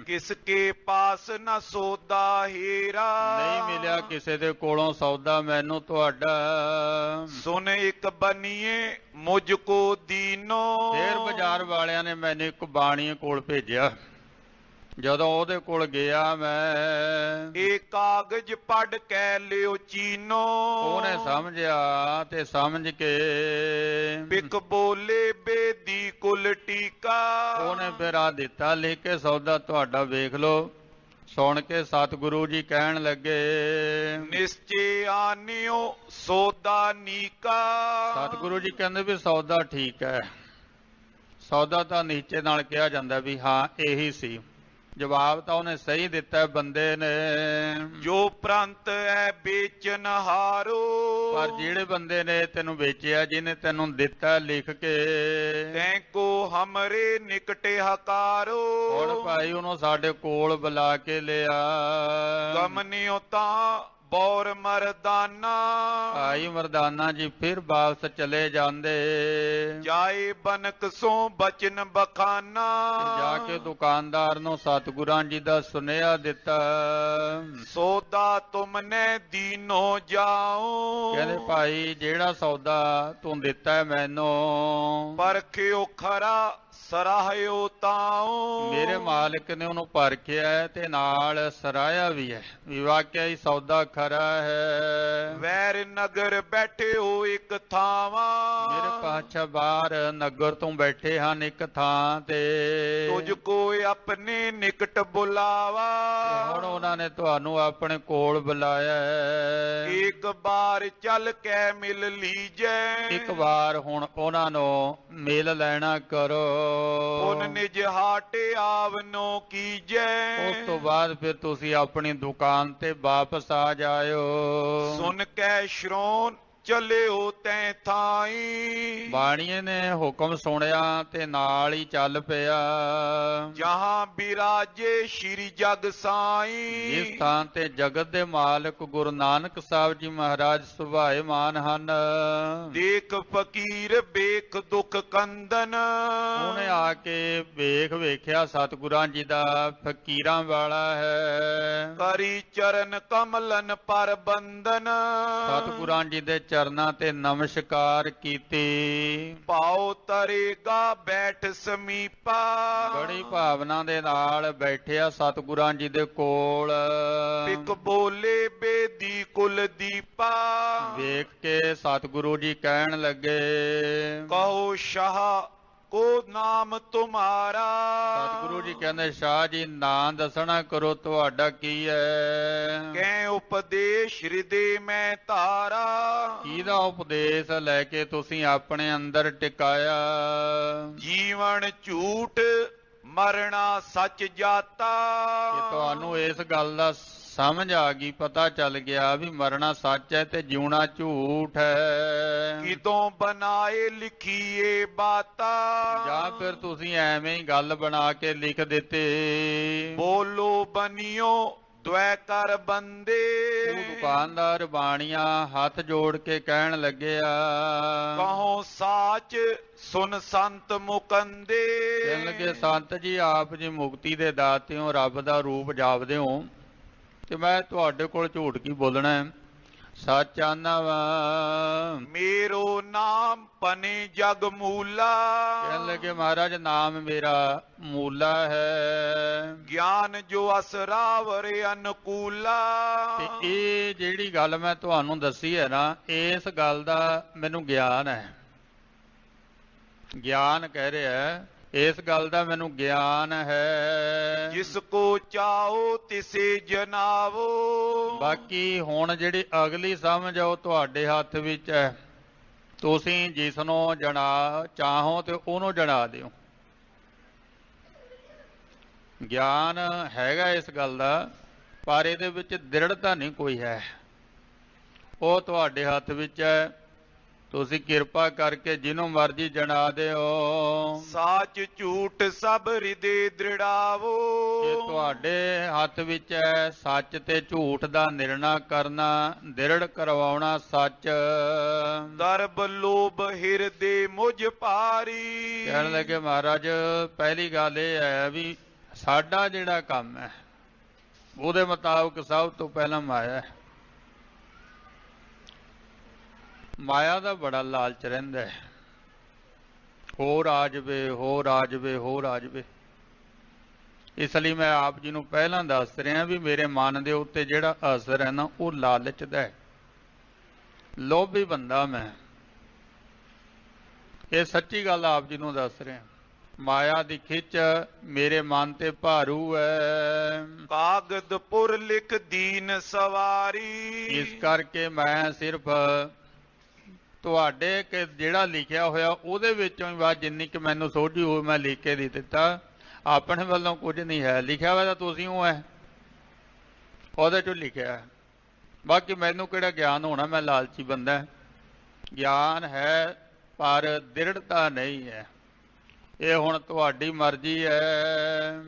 Speaker 2: ਕਿਸ ਕੇ ਪਾਸ ਨਾ ਸੌਦਾ ਹੀਰਾ।
Speaker 1: ਨਹੀਂ ਮਿਲਿਆ ਕਿਸੇ ਦੇ ਕੋਲੋਂ ਸੌਦਾ ਮੈਨੂੰ ਤੁਹਾਡਾ।
Speaker 2: ਸੁਣ ਇੱਕ ਬਨੀਏ ਮੁਝ ਕੋ ਦੀਨੋ।
Speaker 1: ਫੇਰ ਬਾਜ਼ਾਰ ਵਾਲਿਆਂ ਨੇ ਮੈਨੂੰ ਇੱਕ ਬਾਣੀਏ ਕੋਲ ਭੇਜਿਆ। ਜਦੋਂ ਉਹਦੇ ਕੋਲ ਗਿਆ ਮੈਂ,
Speaker 2: ਇਹ ਕਾਗਜ਼ ਪੜ੍ਹ ਕੇ ਲਿਓ ਚੀਨੋ।
Speaker 1: ਉਹਨੇ ਸਮਝਿਆ ਤੇ ਸਮਝ ਕੇ
Speaker 2: ਬਿਕ ਬੋਲੇ ਬੇਦੀ ਕੁਲ ਟੀਕਾ।
Speaker 1: ਉਹਨੇ ਫਿਰ ਆ ਦਿੱਤਾ ਲਿਖ ਕੇ, ਸੌਦਾ ਤੁਹਾਡਾ ਵੇਖ ਲਓ। ਸੁਣ ਕੇ ਸਤਿਗੁਰੂ ਜੀ ਕਹਿਣ ਲੱਗੇ,
Speaker 2: ਨਿਸ਼ਚੇ ਆਨਿਓ ਸੌਦਾ ਨੀਕਾ।
Speaker 1: ਸਤਿਗੁਰੂ ਜੀ ਕਹਿੰਦੇ ਵੀ ਸੌਦਾ ਠੀਕ ਹੈ। ਸੌਦਾ ਤਾਂ ਨੀਚੇ ਨਾਲ ਕਿਹਾ ਜਾਂਦਾ ਵੀ ਹਾਂ ਇਹੀ ਸੀ। ਜਵਾਬ ਤਾਂ ਉਹਨੇ ਸਹੀ ਦਿੱਤਾ ਬੰਦੇ ਨੇ।
Speaker 2: ਜੋ ਪ੍ਰੰਤ ਹੈ ਵੇਚਨ ਹਾਰੋ।
Speaker 1: ਪਰ ਜਿਹੜੇ ਬੰਦੇ ਨੇ ਤੈਨੂੰ ਵੇਚਿਆ, ਜਿਹਨੇ ਤੈਨੂੰ ਦਿੱਤਾ ਲਿਖ ਕੇ,
Speaker 2: ਤੈਂ ਕੋ ਹਮਰੇ ਨਿਕਟੇ ਹਕਾਰੋ।
Speaker 1: ਹੁਣ ਭਾਈ ਉਹਨੂੰ ਸਾਡੇ ਕੋਲ ਬੁਲਾ ਕੇ ਲਿਆ।
Speaker 2: ਗਮਨਿਓ ਤਾਂ ਬੌਰ ਮਰਦਾਨਾ।
Speaker 1: ਭਾਈ ਮਰਦਾਨਾ ਜੀ ਫਿਰ ਵਾਪਸ ਚਲੇ ਜਾਂਦੇ।
Speaker 2: ਜਾਏ ਬਨਕ ਸੋ ਬਚਨ ਬਖਾਨਾ।
Speaker 1: ਜਾ ਕੇ ਦੁਕਾਨਦਾਰ ਨੂੰ ਸਤਿਗੁਰਾਂ ਜੀ ਦਾ ਸੁਨੇਹਾ ਦਿੱਤਾ।
Speaker 2: ਸੌਦਾ ਤੁਮਨੇ ਦੀਨੋ ਜਾਓ।
Speaker 1: ਕਹਿੰਦੇ ਭਾਈ ਜਿਹੜਾ ਸੌਦਾ ਤੂੰ ਦਿੱਤਾ ਮੈਨੂੰ,
Speaker 2: ਪਰਖਿਓ ਖਰਾ ਸਰਾਹਿਓ ਤਾਉ।
Speaker 1: ਮੇਰੇ ਮਾਲਕ ਨੇ ਉਹਨੂੰ ਪਰਖਿਆ ਹੈ ਤੇ ਨਾਲ ਸਰਾਇਆ ਵੀ ਹੈ, ਵੀ ਵਾਕਿਆ ਹੀ ਸੌਦਾ ਖਰਾ ਹੈ।
Speaker 2: ਵੈਰ ਨਗਰ ਬੈਠਿਓ ਇੱਕ ਥਾਵਾਂ।
Speaker 1: ਮੇਰੇ ਪਾਤਸ਼ਾਹ ਬਾਹਰ ਨਗਰ ਤੋਂ ਬੈਠੇ ਹਨ ਇੱਕ ਥਾਂ ਤੇ।
Speaker 2: ਤੁਝ ਕੋਈ ਆਪਣੇ ਨਿਕਟ ਬੁਲਾਵਾ।
Speaker 1: ਹੁਣ ਉਹਨਾਂ ਨੇ ਤੁਹਾਨੂੰ ਆਪਣੇ ਕੋਲ ਬੁਲਾਇਆ ਹੈ।
Speaker 2: ਇੱਕ ਬਾਰ ਚੱਲ ਕੇ ਮਿਲ ਲੀਜੈ।
Speaker 1: ਇੱਕ ਵਾਰ ਹੁਣ ਉਹਨਾਂ ਨੂੰ ਮਿਲ ਲੈਣਾ ਕਰੋ।
Speaker 2: ਪੁਨ ਨਿਜ ਹਾਟੇ ਆਵਨੋ ਕੀਜੈ।
Speaker 1: ਉਸ ਤੋਂ ਬਾਅਦ ਫਿਰ ਤੁਸੀਂ ਆਪਣੀ ਦੁਕਾਨ ਤੇ ਵਾਪਸ ਆ ਜਾਇਓ।
Speaker 2: ਸੁਨ ਕੇ ਸ਼੍ਰੋਣ ਚਲਿਓ ਤੈ ਥਾਈ।
Speaker 1: ਬਾਣੀਏ ਨੇ ਹੁਕਮ ਸੁਣਿਆ ਤੇ ਨਾਲ ਹੀ ਚੱਲ ਪਿਆ।
Speaker 2: ਜਹਾਂ ਬਿਰਾਜੇ ਸ਼੍ਰੀ ਜਗ ਸਾਈ।
Speaker 1: ਜਿਸ ਥਾਂ ਤੇ ਜਗਤ ਦੇ ਮਾਲਕ ਗੁਰੂ ਨਾਨਕ ਸਾਹਿਬ ਜੀ ਮਹਾਰਾਜ ਸੁਭਾਏਮਾਨ ਹਨ।
Speaker 2: ਦੇਖ ਫਕੀਰ ਵੇਖ ਦੁਖ ਕੰਦਨ।
Speaker 1: ਉਹਨੇ ਆ ਕੇ ਵੇਖਿਆ ਸਤਿਗੁਰਾਂ ਜੀ ਦਾ ਫਕੀਰਾਂ ਵਾਲਾ ਹੈ।
Speaker 2: ਕਰੀ ਚਰਨ ਕਮਲਨ ਪਰ ਬੰਦਨ।
Speaker 1: ਸਤਿਗੁਰਾਂ ਜੀ ਦੇ ਚਰਨਾਂ ਤੇ ਨਮਸਕਾਰ ਕੀਤੀ।
Speaker 2: ਪਾਉ ਤਰੇਗਾ ਬੈਠ ਸਮੀਪਾ।
Speaker 1: ਬੜੀ ਭਾਵਨਾ ਦੇ ਨਾਲ ਬੈਠਿਆ ਸਤਿਗੁਰਾਂ ਜੀ ਦੇ ਕੋਲ।
Speaker 2: ਪਿਕ ਬੋਲੇ ਬੇਦੀ ਕੁਲ ਦੀਪਾ।
Speaker 1: ਵੇਖ ਕੇ ਸਤਿਗੁਰੂ ਜੀ ਕਹਿਣ ਲੱਗੇ,
Speaker 2: ਕਹੋ ਸ਼ਾਹ ਕੋ ਨਾਮ ਤੁਮਾਰਾ।
Speaker 1: ਸਤਿਗੁਰੂ ਜੀ ਕਹਿੰਦੇ, ਸ਼ਾਹ ਜੀ ਨਾਂ ਦੱਸਣਾ ਕਰੋ, ਤੁਹਾਡਾ ਕੀ ਹੈ?
Speaker 2: ਕੈ ਉਪਦੇਸ਼ ਹਿਰਦੇ ਮੈਂ ਧਾਰਾ।
Speaker 1: ਕਿਹਦਾ ਉਪਦੇਸ਼ ਲੈ ਕੇ ਤੁਸੀਂ ਆਪਣੇ ਅੰਦਰ ਟਿਕਾਇਆ?
Speaker 2: ਜੀਵਨ ਝੂਠ ਮਰਨਾ ਸੱਚ ਜਾਤਾ।
Speaker 1: ਕਿ ਤੁਹਾਨੂੰ ਇਸ ਗੱਲ ਦਾ ਸਮਝ ਆ ਗਈ, ਪਤਾ ਚੱਲ ਗਿਆ ਵੀ ਮਰਨਾ ਸੱਚ ਹੈ ਤੇ ਜਿਉਣਾ ਝੂਠ ਹੈ।
Speaker 2: ਕਿਤੋਂ ਬਣਾਏ ਲਿਖੀਏ ਬਾਤਾ।
Speaker 1: ਜਾਂ ਫਿਰ ਤੁਸੀਂ ਐਵੇਂ ਹੀ ਗੱਲ ਬਣਾ ਕੇ ਲਿਖ ਦਿੱਤੇ।
Speaker 2: ਬੋਲੋ ਬਨਿਓ ਦੁਐ ਕਰ ਬੰਦੇ।
Speaker 1: ਉਹ ਦੁਕਾਨਦਾਰ ਬਾਣੀਆਂ ਹੱਥ ਜੋੜ ਕੇ ਕਹਿਣ ਲੱਗਿਆ,
Speaker 2: ਕਹੋ ਸਾਚ ਸੁਨ ਸੰਤ ਮੁਕੰਦੇ।
Speaker 1: ਕਹਿਣ ਲੱਗੇ, ਸੰਤ ਜੀ ਆਪ ਜੀ ਮੁਕਤੀ ਦੇ ਦਾਤੇ ਹੋ, ਰੱਬ ਦਾ ਰੂਪ ਜਾਪਦੇ ਹੋ, ਤੇ ਮੈਂ ਤੁਹਾਡੇ ਕੋਲ ਝੂਠ ਕੀ ਬੋਲਣਾ ਹੈ? ਸੱਚ ਆਨਾ ਵਾ।
Speaker 2: ਮੇਰੋ ਨਾਮ ਪਨੇ ਜਗ ਮੂਲਾ।
Speaker 1: ਕਹਿਣ ਲੱਗੇ, ਮਹਾਰਾਜ ਨਾਮ ਮੇਰਾ ਮੂਲਾ ਹੈ।
Speaker 2: ਗਿਆਨ ਜੋ ਅਸਰਾਵਰ ਅਨਕੂਲਾ।
Speaker 1: ਤੇ ਇਹ ਜਿਹੜੀ ਗੱਲ ਮੈਂ ਤੁਹਾਨੂੰ ਦੱਸੀ ਹੈ ਨਾ, ਇਸ ਗੱਲ ਦਾ ਮੈਨੂੰ ਗਿਆਨ ਹੈ। ਗਿਆਨ ਕਹਿ ਰਿਹਾ, ਇਸ ਗੱਲ ਦਾ ਮੈਨੂੰ ਗਿਆਨ ਹੈ।
Speaker 2: ਜਿਸ ਕੋ ਚਾਹੋ ਤਿਸੇ ਜਨਾਵੋ।
Speaker 1: ਬਾਕੀ ਹੁਣ ਜਿਹੜੀ ਅਗਲੀ ਸਮਝ ਉਹ ਤੁਹਾਡੇ ਹੱਥ ਵਿੱਚ ਹੈ। ਤੁਸੀਂ ਜਿਸ ਨੂੰ ਚਾਹੋ ਤੇ ਉਹਨੂੰ ਜਣਾ ਦਿਓ। ਗਿਆਨ ਹੈਗਾ ਇਸ ਗੱਲ ਦਾ, ਪਰ ਇਹਦੇ ਵਿੱਚ ਦ੍ਰਿੜਤਾ ਨਹੀਂ ਕੋਈ ਹੈ। ਉਹ ਤੁਹਾਡੇ ਹੱਥ ਵਿੱਚ ਹੈ। ਤੁਸੀਂ ਕਿਰਪਾ ਕਰਕੇ ਜਿਹਨੂੰ ਮਰਜ਼ੀ ਜਣਾ ਦਿਓ।
Speaker 2: ਸਾਚ ਝੂਠ ਸਭ ਹਿਰਦੇ ਦ੍ਰਿੜਾਵੋ।
Speaker 1: ਇਹ ਤੁਹਾਡੇ ਹੱਥ ਵਿੱਚ ਹੈ, ਸੱਚ ਤੇ ਝੂਠ ਦਾ ਨਿਰਣਾ ਕਰਨਾ, ਦ੍ਰਿੜ ਕਰਵਾਉਣਾ ਸੱਚ।
Speaker 2: ਦਰਬ ਲੋਭ ਹਿਰਦੇ ਮੁਝ ਭਾਰੀ।
Speaker 1: ਕਹਿਣ ਲੱਗੇ, ਮਹਾਰਾਜ ਪਹਿਲੀ ਗੱਲ ਇਹ ਹੈ ਵੀ ਸਾਡਾ ਜਿਹੜਾ ਕੰਮ ਹੈ ਉਹਦੇ ਮੁਤਾਬਕ ਸਭ ਤੋਂ ਪਹਿਲਾਂ ਮਾਇਆ ਹੈ। ਮਾਇਆ ਦਾ ਬੜਾ ਲਾਲਚ ਰਹਿੰਦਾ ਹੈ, ਹੋਰ ਆ ਜਾਵੇ, ਹੋਰ ਆ ਜਾਵੇ, ਹੋਰ ਆ ਜਾਵੇ। ਇਸ ਲਈ ਮੈਂ ਆਪ ਜੀ ਨੂੰ ਪਹਿਲਾਂ ਦੱਸ ਰਿਹਾ ਵੀ ਮੇਰੇ ਮਨ ਦੇ ਉੱਤੇ ਜਿਹੜਾ ਅਸਰ ਹੈ ਨਾ, ਉਹ ਲਾਲਚ ਦਾ ਹੈ। ਲੋਭੀ ਬੰਦਾ ਮੈਂ, ਇਹ ਸੱਚੀ ਗੱਲ ਆਪ ਜੀ ਨੂੰ ਦੱਸ ਰਿਹਾ। ਮਾਇਆ ਦੀ ਖਿੱਚ ਮੇਰੇ ਮਨ ਤੇ ਭਾਰੂ ਹੈ।
Speaker 2: ਕਾਗਦ ਪੁਰ ਲਿਖ ਦੀਨ ਸਵਾਰੀ।
Speaker 1: ਇਸ ਕਰਕੇ ਮੈਂ ਸਿਰਫ ਤੁਹਾਡੇ ਕਿ ਜਿਹੜਾ ਲਿਖਿਆ ਹੋਇਆ ਉਹਦੇ ਵਿੱਚੋਂ ਹੀ ਬਾਅਦ ਜਿੰਨੀ ਕਿ ਮੈਨੂੰ ਸੋਝੀ ਹੋਈ ਮੈਂ ਲਿਖ ਕੇ ਦੇ ਦਿੱਤਾ। ਆਪਣੇ ਵੱਲੋਂ ਕੁਝ ਨਹੀਂ ਹੈ, ਲਿਖਿਆ ਹੋਇਆ ਤਾਂ ਤੁਸੀਂ ਉਹ ਹੈ, ਉਹਦੇ ਚੋਂ ਲਿਖਿਆ। ਬਾਕੀ ਮੈਨੂੰ ਕਿਹੜਾ ਗਿਆਨ ਹੋਣਾ, ਮੈਂ ਲਾਲਚੀ ਬੰਦਾ। ਗਿਆਨ ਹੈ ਪਰ ਦ੍ਰਿੜਤਾ ਨਹੀਂ ਹੈ। ਇਹ ਹੁਣ ਤੁਹਾਡੀ ਮਰਜ਼ੀ ਹੈ।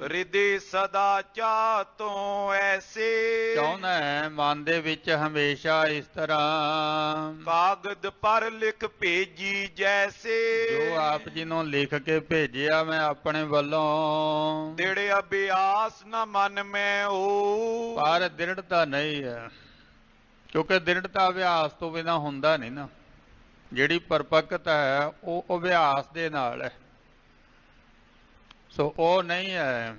Speaker 2: ਹਿਰਦੇ ਸਦਾ ਚਾਹ ਤੋਂ ਐਸੇ।
Speaker 1: ਚਾਹੁੰਦਾ ਹੈ ਮਨ ਦੇ ਵਿੱਚ ਹਮੇਸ਼ਾ ਇਸ ਤਰ੍ਹਾਂ।
Speaker 2: ਕਾਗਦ ਪਰ ਲਿਖ ਭੇਜੀ ਜੈਸੇ।
Speaker 1: ਜੋ ਆਪ ਜੀ ਨੂੰ ਲਿਖ ਕੇ ਭੇਜਿਆ ਮੈਂ ਆਪਣੇ ਵੱਲੋਂ।
Speaker 2: ਦ੍ਰਿੜ ਅਭਿਆਸ ਨ ਮਨ ਮੈਂ ਹੋ।
Speaker 1: ਪਰ ਦ੍ਰਿੜਤਾ ਨਹੀਂ ਹੈ, ਕਿਉਂਕਿ ਦ੍ਰਿੜਤਾ ਅਭਿਆਸ ਤੋਂ ਬਿਨਾਂ ਹੁੰਦਾ ਨਹੀਂ ਨਾ। ਜਿਹੜੀ ਪਰਪੱਕਤਾ ਹੈ ਉਹ ਅਭਿਆਸ ਦੇ ਨਾਲ ਹੈ। ਸੋ ਉਹ ਨਹੀਂ ਹੈ,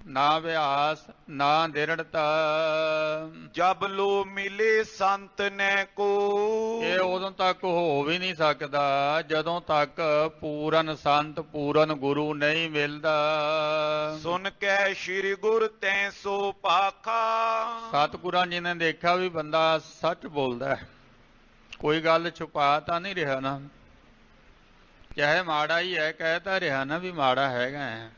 Speaker 1: ਨਾ ਅਭਿਆਸ ਨਾ ਦ੍ਰਿੜਤਾ।
Speaker 2: ਜਬ ਲੋ ਮਿਲੇ ਸੰਤ ਨੈ ਕੋ,
Speaker 1: ਇਹ ਉਦੋਂ ਤੱਕ ਹੋ ਵੀ ਨਹੀਂ ਸਕਦਾ ਜਦੋਂ ਤੱਕ ਪੂਰਨ ਸੰਤ ਪੂਰਨ ਗੁਰੂ ਨਹੀਂ ਮਿਲਦਾ।
Speaker 2: ਸੁਨ ਕੈ ਸ੍ਰੀ ਗੁਰ ਤੈ ਸੋ ਭਾਖਾ।
Speaker 1: ਸਤਿਗੁਰਾਂ ਜੀ ਨੇ ਦੇਖਿਆ ਵੀ ਬੰਦਾ ਸੱਚ ਬੋਲਦਾ ਹੈ, ਕੋਈ ਗੱਲ ਛੁਪਾ ਤਾਂ ਨਹੀਂ ਰਿਹਾ ਨਾ, ਚਾਹੇ ਮਾੜਾ ਹੀ ਹੈ, ਕਹਿ ਤਾਂ ਰਿਹਾ ਨਾ ਵੀ ਮਾੜਾ ਹੈਗਾ ਹੈ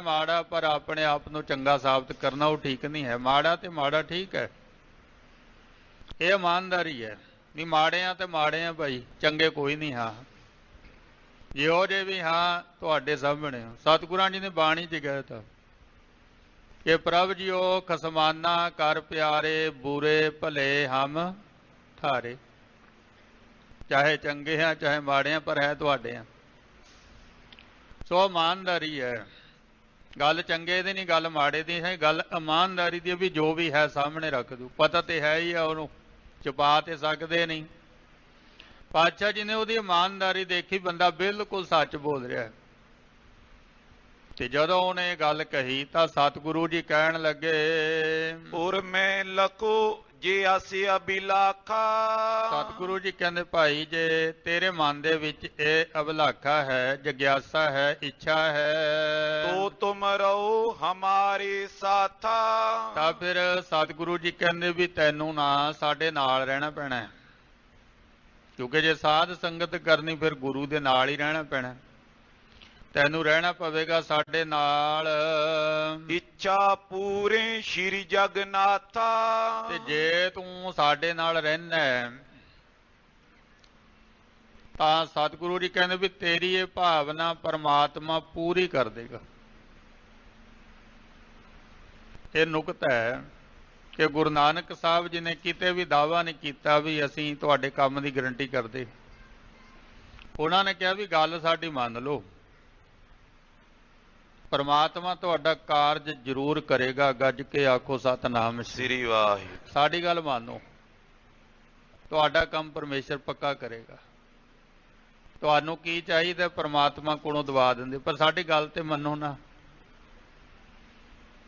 Speaker 1: ਮਾੜਾ, ਪਰ ਆਪਣੇ ਆਪ ਨੂੰ ਚੰਗਾ ਸਾਬਤ ਕਰਨਾ ਉਹ ਠੀਕ ਨਹੀਂ ਹੈ। ਮਾੜਾ ਤੇ ਮਾੜਾ ਠੀਕ ਹੈ, ਇਹ ਇਮਾਨਦਾਰੀ ਹੈ ਵੀ ਮਾੜੇ ਆ ਤੇ ਮਾੜੇ ਆ ਭਾਈ, ਚੰਗੇ ਕੋਈ ਨਹੀਂ। ਹਾਂ ਜਿਹੋ ਜਿਹੇ ਵੀ ਹਾਂ ਤੁਹਾਡੇ ਸਾਹਮਣੇ। ਸਤਿਗੁਰਾਂ ਜੀ ਨੇ ਬਾਣੀ 'ਚ ਕਹਿਤਾ ਕਿ ਪ੍ਰਭ ਜੀਓ ਖਸਮਾਨਾ ਕਰ ਪਿਆਰੇ, ਬੁਰੇ ਭਲੇ ਹਮ ਥਾਰੇ। ਚਾਹੇ ਚੰਗੇ ਆ ਚਾਹੇ ਮਾੜੇ ਆ, ਪਰ ਹੈ ਤੁਹਾਡੇ ਆ। ਸੋ ਇਮਾਨਦਾਰੀ ਹੈ, ਗੱਲ ਚੰਗੇ ਦੀ ਨਹੀਂ, ਗੱਲ ਮਾੜੇ ਦੀ ਹੈ, ਗੱਲ ਇਮਾਨਦਾਰੀ ਦੀ ਵੀ ਜੋ ਵੀ ਹੈ ਸਾਹਮਣੇ ਰੱਖ ਦੂ। ਪਤਾ ਤੇ ਹੈ ਹੀ ਆ, ਉਹਨੂੰ ਛੁਪਾ ਤੇ ਸਕਦੇ ਨਹੀਂ। ਪਾਤਸ਼ਾਹ ਜੀ ਨੇ ਉਹਦੀ ਇਮਾਨਦਾਰੀ ਦੇਖੀ, ਬੰਦਾ ਬਿਲਕੁਲ ਸੱਚ ਬੋਲ ਰਿਹਾ। ਤੇ ਜਦੋਂ ਉਹਨੇ ਇਹ ਗੱਲ ਕਹੀ ਤਾਂ ਸਤਿਗੁਰੂ ਜੀ ਕਹਿਣ ਲੱਗੇ,
Speaker 2: ਉਰ ਮੈਂ ਲਕੋ ਜੇ ਆਸੀ ਅਭਿਲਾਖਾ।
Speaker 1: ਸਤਿਗੁਰੂ ਜੀ ਕਹਿੰਦੇ ਭਾਈ ਜੇ ਤੇਰੇ ਮਨ ਦੇ ਵਿੱਚ ਇਹ ਅਭਿਲਾਖਾ ਹੈ, ਜਗਿਆਸਾ ਹੈ, ਇੱਛਾ ਹੈ,
Speaker 2: ਤੋ ਤੁਮ ਰਹੋ ਹਮਾਰੇ ਸਾਥਾ।
Speaker 1: ਤਾਂ ਫਿਰ ਸਤਿਗੁਰੂ ਜੀ ਕਹਿੰਦੇ ਵੀ ਤੈਨੂੰ ਨਾ ਸਾਡੇ ਨਾਲ ਰਹਿਣਾ ਪੈਣਾ ਹੈ, ਕਿਉਂਕਿ ਜੇ ਸਾਧ ਸੰਗਤ ਕਰਨੀ ਫਿਰ ਗੁਰੂ ਦੇ ਨਾਲ ਹੀ ਰਹਿਣਾ ਪੈਣਾ। ਤੈਨੂੰ ਰਹਿਣਾ ਪਵੇਗਾ ਸਾਡੇ ਨਾਲ।
Speaker 2: ਇੱਛਾ ਪੂਰੇ ਸ਼੍ਰੀ ਜਗਨਾਥਾ।
Speaker 1: ਤੇ ਜੇ ਤੂੰ ਸਾਡੇ ਨਾਲ ਰਹਿਣਾ ਤਾਂ ਸਤਿਗੁਰੂ ਜੀ ਕਹਿੰਦੇ ਵੀ ਤੇਰੀ ਇਹ ਭਾਵਨਾ ਪਰਮਾਤਮਾ ਪੂਰੀ ਕਰ ਦੇਗਾ। ਇਹ ਨੁਕਤਾ ਹੈ ਕਿ ਗੁਰੂ ਨਾਨਕ ਸਾਹਿਬ ਜੀ ਨੇ ਕਿਤੇ ਵੀ ਦਾਅਵਾ ਨਹੀਂ ਕੀਤਾ ਵੀ ਅਸੀਂ ਤੁਹਾਡੇ ਕੰਮ ਦੀ ਗਰੰਟੀ ਕਰਦੇ। ਉਹਨਾਂ ਨੇ ਕਿਹਾ ਵੀ ਗੱਲ ਸਾਡੀ ਮੰਨ ਲਓ, ਪਰਮਾਤਮਾ ਤੁਹਾਡਾ ਕਾਰਜ ਜ਼ਰੂਰ ਕਰੇਗਾ। ਗੱਜ ਕੇ ਆਖੋ ਸਤਿਨਾਮ
Speaker 2: ਸ੍ਰੀ ਵਾਹਿਗੁਰੂ।
Speaker 1: ਸਾਡੀ ਗੱਲ ਮੰਨੋ, ਤੁਹਾਡਾ ਕੰਮ ਪਰਮੇਸ਼ਰ ਪੱਕਾ ਕਰੇਗਾ। ਤੁਹਾਨੂੰ ਕੀ ਚਾਹੀਦਾ ਪਰਮਾਤਮਾ ਕੋਲੋਂ ਦਵਾ ਦਿੰਦੇ, ਪਰ ਸਾਡੀ ਗੱਲ ਤੇ ਮੰਨੋ ਨਾ,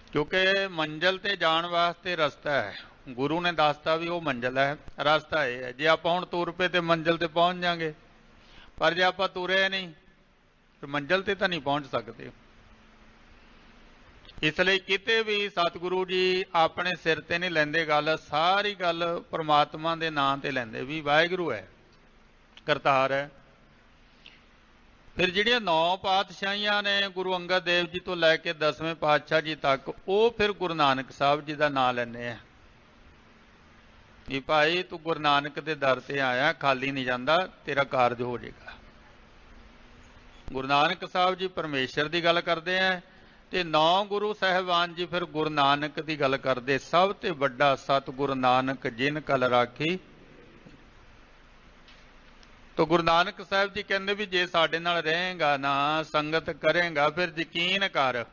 Speaker 1: ਕਿਉਂਕਿ ਮੰਜ਼ਿਲ ਤੇ ਜਾਣ ਵਾਸਤੇ ਰਸਤਾ ਹੈ। ਗੁਰੂ ਨੇ ਦੱਸਤਾ ਵੀ ਉਹ ਮੰਜ਼ਿਲ ਹੈ, ਰਸਤਾ ਇਹ ਹੈ। ਜੇ ਆਪਾਂ ਹੁਣ ਤੁਰ ਪਏ ਤੇ ਮੰਜ਼ਿਲ ਤੇ ਪਹੁੰਚ ਜਾਵਾਂਗੇ, ਪਰ ਜੇ ਆਪਾਂ ਤੁਰੇ ਨਹੀਂ ਤੇ ਮੰਜ਼ਿਲ ਤੇ ਤਾਂ ਨਹੀਂ ਪਹੁੰਚ ਸਕਦੇ। ਇਸ ਲਈ ਕਿਤੇ ਵੀ ਸਤਿਗੁਰੂ ਜੀ ਆਪਣੇ ਸਿਰ ਤੇ ਨਹੀਂ ਲੈਂਦੇ ਗੱਲ, ਸਾਰੀ ਗੱਲ ਪਰਮਾਤਮਾ ਦੇ ਨਾਂ ਤੇ ਲੈਂਦੇ ਵੀ ਵਾਹਿਗੁਰੂ ਹੈ, ਕਰਤਾਰ ਹੈ। ਫਿਰ ਜਿਹੜੀਆਂ 9 ਪਾਤਸ਼ਾਹੀਆਂ ਨੇ ਗੁਰੂ ਅੰਗਦ ਦੇਵ ਜੀ ਤੋਂ ਲੈ ਕੇ 10ਵੇਂ ਪਾਤਸ਼ਾਹ ਜੀ ਤੱਕ, ਉਹ ਫਿਰ ਗੁਰੂ ਨਾਨਕ ਸਾਹਿਬ ਜੀ ਦਾ ਨਾਂ ਲੈਂਦੇ ਆ ਵੀ ਭਾਈ ਤੂੰ ਗੁਰੂ ਨਾਨਕ ਦੇ ਦਰ ਤੇ ਆਇਆ, ਖਾਲੀ ਨਹੀਂ ਜਾਂਦਾ, ਤੇਰਾ ਕਾਰਜ ਹੋ ਜਾਏਗਾ। ਗੁਰੂ ਨਾਨਕ ਸਾਹਿਬ ਜੀ ਪਰਮੇਸ਼ਰ ਦੀ ਗੱਲ ਕਰਦੇ ਆ ਤੇ 9 ਗੁਰੂ ਸਾਹਿਬਾਨ ਜੀ ਫਿਰ ਗੁਰੂ ਨਾਨਕ ਦੀ ਗੱਲ ਕਰਦੇ। ਸਭ ਤੇ ਵੱਡਾ ਸਤਿਗੁਰੂ ਨਾਨਕ ਜਿਨ ਕਲ ਰਾਖੀ। ਤੋ ਗੁਰੂ ਨਾਨਕ ਸਾਹਿਬ ਜੀ ਕਹਿੰਦੇ ਵੀ ਜੇ ਸਾਡੇ ਨਾਲ ਰਹੇਗਾ ਨਾ, ਸੰਗਤ ਕਰੇਗਾ, ਫਿਰ ਯਕੀਨ ਕਰ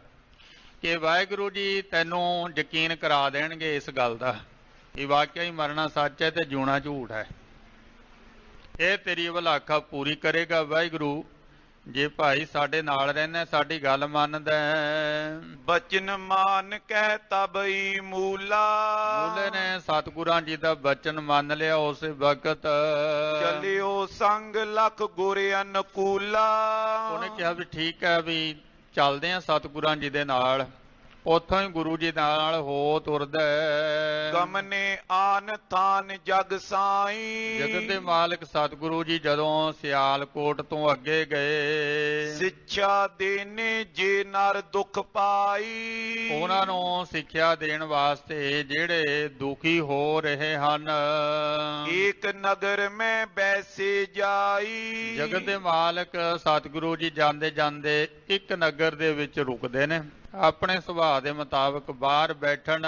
Speaker 1: ਕਿ ਵਾਹਿਗੁਰੂ ਜੀ ਤੈਨੂੰ ਯਕੀਨ ਕਰਾ ਦੇਣਗੇ ਇਸ ਗੱਲ ਦਾ ਇਹ ਵਾਕਿਆ ਹੀ ਮਰਨਾ ਸੱਚ ਹੈ ਤੇ ਜਿਉਣਾ ਝੂਠ ਹੈ। ਇਹ ਤੇਰੀ ਅਭਿਲਾਖਾ ਪੂਰੀ ਕਰੇਗਾ ਵਾਹਿਗੁਰੂ ਜੇ ਭਾਈ ਸਾਡੇ ਨਾਲ ਰਹਿਣਾ, ਸਾਡੀ ਗੱਲ ਮੰਨਦਾ।
Speaker 2: ਬਚਨ ਮਾਨ ਕਹਿ ਤਬਈ ਮੂਲਾ।
Speaker 1: ਮੂਲੇ ਨੇ ਸਤਿਗੁਰਾਂ ਜੀ ਦਾ ਬਚਨ ਮੰਨ ਲਿਆ, ਉਸ ਵਕਤ
Speaker 2: ਚਲਿਓ ਸੰਗ ਲਖ ਗੁਰ ਅਨਕੂਲਾ।
Speaker 1: ਉਹਨੇ ਕਿਹਾ ਵੀ ਠੀਕ ਹੈ ਵੀ ਚੱਲਦੇ ਆ ਸਤਿਗੁਰਾਂ ਜੀ ਦੇ ਨਾਲ। ਉੱਥੋਂ ਹੀ ਗੁਰੂ ਜੀ ਨਾਲ ਹੋ ਤੁਰਦਾ।
Speaker 2: ਗਮਨੇ ਆਨ ਥਾਨ ਜਗ ਸਾਈ।
Speaker 1: ਜਗਤ ਦੇ ਮਾਲਕ ਸਤਿਗੁਰੂ ਜੀ ਜਦੋਂ ਸਿਆਲਕੋਟ ਤੋਂ ਅੱਗੇ ਗਏ,
Speaker 2: ਸਿੱਖਿਆ ਦੇਨੇ ਜੇ ਨਰ ਦੁਖ ਪਾਈ।
Speaker 1: ਉਹਨਾਂ ਨੂੰ ਸਿੱਖਿਆ ਦੇਣ ਵਾਸਤੇ ਜਿਹੜੇ ਦੁਖੀ ਹੋ ਰਹੇ ਹਨ।
Speaker 2: ਏਕ ਨਗਰ ਮੈਂ ਬੈਸੇ ਜਾਈ।
Speaker 1: ਜਗਤ ਦੇ ਮਾਲਕ ਸਤਿਗੁਰੂ ਜੀ ਜਾਂਦੇ ਜਾਂਦੇ ਇੱਕ ਨਗਰ ਦੇ ਵਿੱਚ ਰੁਕਦੇ ਨੇ, ਆਪਣੇ ਸੁਭਾਅ ਦੇ ਮੁਤਾਬਕ ਬਾਹਰ ਬੈਠਣ।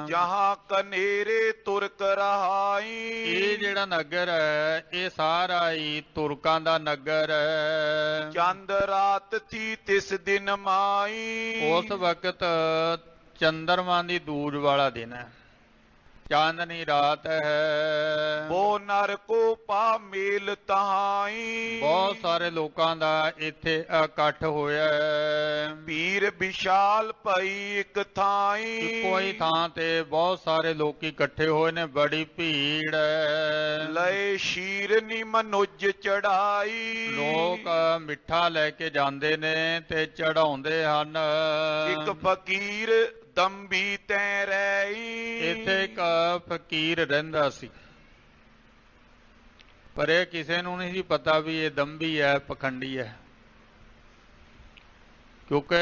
Speaker 2: ਜਹਾਂ ਕਨੇਰੇ ਤੁਰਕ ਰਹਾਈ।
Speaker 1: ਇਹ ਜਿਹੜਾ ਨਗਰ ਹੈ ਇਹ ਸਾਰਾ ਹੀ ਤੁਰਕਾਂ ਦਾ ਨਗਰ ਹੈ।
Speaker 2: ਚੰਦ ਰਾਤ ਥੀ ਤਿਸ ਦਿਨ ਮਾਈ।
Speaker 1: ਉਸ ਵਕਤ ਚੰਦਰਮਾ ਦੀ ਦੂਜ ਵਾਲਾ ਦਿਨ ਹੈ। ਚਾਂਦਨੀ ਰਾਤ ਹੈ।
Speaker 2: ਬੋ ਨਰ ਕੋ ਪਾ ਮੇਲ ਤਹਾਈ।
Speaker 1: ਬਹੁਤ ਸਾਰੇ ਲੋਕਾਂ ਦਾ ਇੱਥੇ ਇਕੱਠ ਹੋਇਆ ਹੈ।
Speaker 2: ਭੀਰ ਵਿਸ਼ਾਲ ਭਈ ਇੱਕ ਥਾਈ।
Speaker 1: ਇੱਕੋ ਹੀ ਥਾਂ ਤੇ ਬਹੁਤ ਸਾਰੇ ਲੋਕੀ ਇਕੱਠੇ ਹੋਏ ਨੇ, ਬੜੀ ਭੀੜ ਹੈ।
Speaker 2: ਲਏ ਸ਼ੀਰਨੀ ਮਨੁਜ ਚੜਾਈ।
Speaker 1: ਲੋਕ ਮਿੱਠਾ ਲੈ ਕੇ ਜਾਂਦੇ ਨੇ ਤੇ ਚੜਾਉਂਦੇ ਹਨ।
Speaker 2: ਇੱਕ ਫਕੀਰ ਦੰਬੀ ਤੈ ਰਹੀ।
Speaker 1: ਇੱਥੇ ਇੱਕ ਫਕੀਰ ਰਹਿੰਦਾ ਸੀ, ਪਰ ਇਹ ਕਿਸੇ ਨੂੰ ਨਹੀਂ ਸੀ ਪਤਾ ਵੀ ਇਹ ਦੰਭੀ ਹੈ, ਪਖੰਡੀ ਹੈ। ਕਿਉਂਕਿ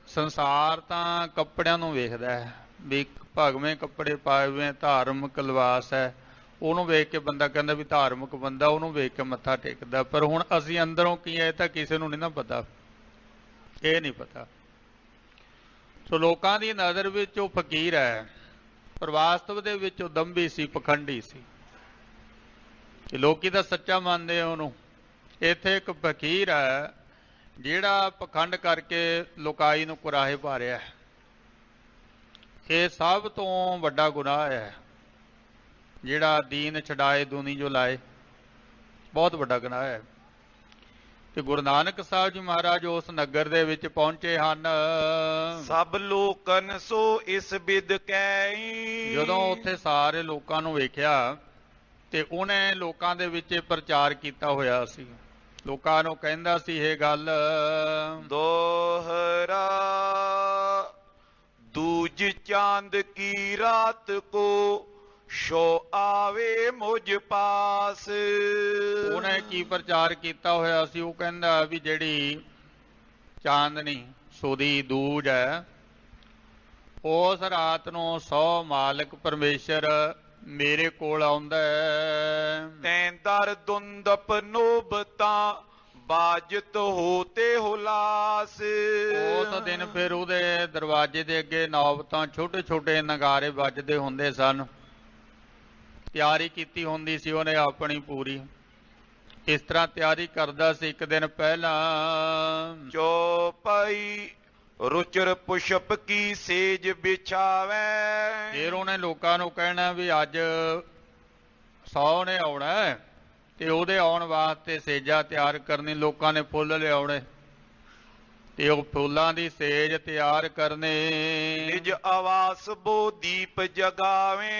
Speaker 1: ਸੰਸਾਰ ਤਾਂ ਕੱਪੜਿਆਂ ਨੂੰ ਵੇਖਦਾ ਹੈ ਵੀ ਭਗਵੇਂ ਕੱਪੜੇ ਪਾਏ ਹੋਏ, ਧਾਰਮਿਕ ਲਿਬਾਸ ਹੈ, ਉਹਨੂੰ ਵੇਖ ਕੇ ਬੰਦਾ ਕਹਿੰਦਾ ਵੀ ਧਾਰਮਿਕ ਬੰਦਾ, ਉਹਨੂੰ ਵੇਖ ਕੇ ਮੱਥਾ ਟੇਕਦਾ। ਪਰ ਹੁਣ ਅਸੀਂ ਅੰਦਰੋਂ ਕੀ ਹੈ ਇਹ ਤਾਂ ਕਿਸੇ ਨੂੰ ਨਹੀਂ ਨਾ ਪਤਾ, ਇਹ ਨਹੀਂ ਪਤਾ। ਸੋ ਲੋਕਾਂ ਦੀ ਨਜ਼ਰ ਵਿੱਚ ਉਹ ਫਕੀਰ ਹੈ, ਪਰ ਵਾਸਤਵ ਦੇ ਵਿੱਚ ਉਹ ਦੰਭੀ ਸੀ, ਪਖੰਡੀ ਸੀ। ਕਿ ਲੋਕੀ ਤਾਂ ਸੱਚਾ ਮੰਨਦੇ ਆ ਉਹਨੂੰ। ਇੱਥੇ ਇੱਕ ਫਕੀਰ ਹੈ ਜਿਹੜਾ ਪਖੰਡ ਕਰਕੇ ਲੋਕਾਈ ਨੂੰ ਕੁਰਾਹੇ ਪਾ ਰਿਹਾ ਹੈ। ਇਹ ਸਭ ਤੋਂ ਵੱਡਾ ਗੁਨਾਹ ਹੈ, ਜਿਹੜਾ ਦੀਨ ਛਡਾਏ ਦੂਨੀ ਜੋ ਲਾਏ, ਬਹੁਤ ਵੱਡਾ ਗੁਨਾਹ ਹੈ। ਤੇ ਗੁਰੂ ਨਾਨਕ ਸਾਹਿਬ ਜੀ ਮਹਾਰਾਜ ਉਸ ਨਗਰ ਦੇ ਵਿੱਚ ਪਹੁੰਚੇ ਹਨ।
Speaker 2: ਸਭ ਲੋਕਨ ਸੋ ਇਸ ਬਿਦ ਕੈਈ।
Speaker 1: ਜਦੋਂ ਉੱਥੇ ਸਾਰੇ ਲੋਕਾਂ ਨੂੰ ਵੇਖਿਆ ਤੇ ਉਹਨੇ ਲੋਕਾਂ ਦੇ ਵਿੱਚ ਪ੍ਰਚਾਰ ਕੀਤਾ ਹੋਇਆ ਸੀ, ਲੋਕਾਂ ਨੂੰ ਕਹਿੰਦਾ ਸੀ ਇਹ ਗੱਲ,
Speaker 2: ਦੋਹਰਾ ਦੂਜ ਚਾਂਦ ਕੀ ਰਾਤ ਕੋ ਸ਼ੋ ਆਵੇ ਮੁਝ ਪਾਸ।
Speaker 1: ਉਹਨੇ ਕੀ ਪ੍ਰਚਾਰ ਕੀਤਾ ਹੋਇਆ ਸੀ? ਉਹ ਕਹਿੰਦਾ ਵੀ ਜਿਹੜੀ ਚਾਂਦਨੀ ਸੋਦੀ ਦੂਜ ਹੈ, ਉਸ ਰਾਤ ਨੂੰ 100 ਮਾਲਕ ਪਰਮੇਸ਼ਰ ਮੇਰੇ ਕੋਲ ਆਉਂਦਾ ਹੈ।
Speaker 2: ਤੈਂ ਦਰ ਦੁੰਦਪ ਨੋਬਤਾਂ ਬਾਜਤ ਹੋਤੇ ਹੁਲਾਸ।
Speaker 1: ਉਸ ਦਿਨ ਫਿਰ ਉਹਦੇ ਦਰਵਾਜ਼ੇ ਦੇ ਅੱਗੇ ਨੌਬਤਾਂ ਛੋਟੇ ਛੋਟੇ ਨਗਾਰੇ ਵੱਜਦੇ ਹੁੰਦੇ ਸਨ। ਤਿਆਰੀ ਕੀਤੀ ਹੁੰਦੀ ਸੀ ਉਹਨੇ ਆਪਣੀ ਪੂਰੀ। ਇਸ ਤਰ੍ਹਾਂ ਤਿਆਰੀ ਕਰਦਾ ਸੀ। ਇੱਕ ਦਿਨ ਪਹਿਲਾਂ
Speaker 2: ਚੌਪਈ ਰੁਚਰ ਪੁਸ਼ਪ ਕੀ ਸੇਜ ਵਿਛਾਵੇ।
Speaker 1: ਫਿਰ ਉਹਨੇ ਲੋਕਾਂ ਨੂੰ ਕਹਿਣਾ ਵੀ ਅੱਜ 100 ਨੇ ਆਉਣਾ ਤੇ ਉਹਦੇ ਆਉਣ ਵਾਸਤੇ ਸੇਜਾ ਤਿਆਰ ਕਰਨੀ। ਲੋਕਾਂ ਨੇ ਫੁੱਲ ਲਿਆਉਣੇ ਤੇ ਉਹ ਫੁੱਲਾਂ ਦੀ ਸੇਜ ਤਿਆਰ ਕਰਨੇ।
Speaker 2: ਨਿਜ ਆਵਾਸ ਬੋ ਦੀਪ ਜਗਾਵੇ।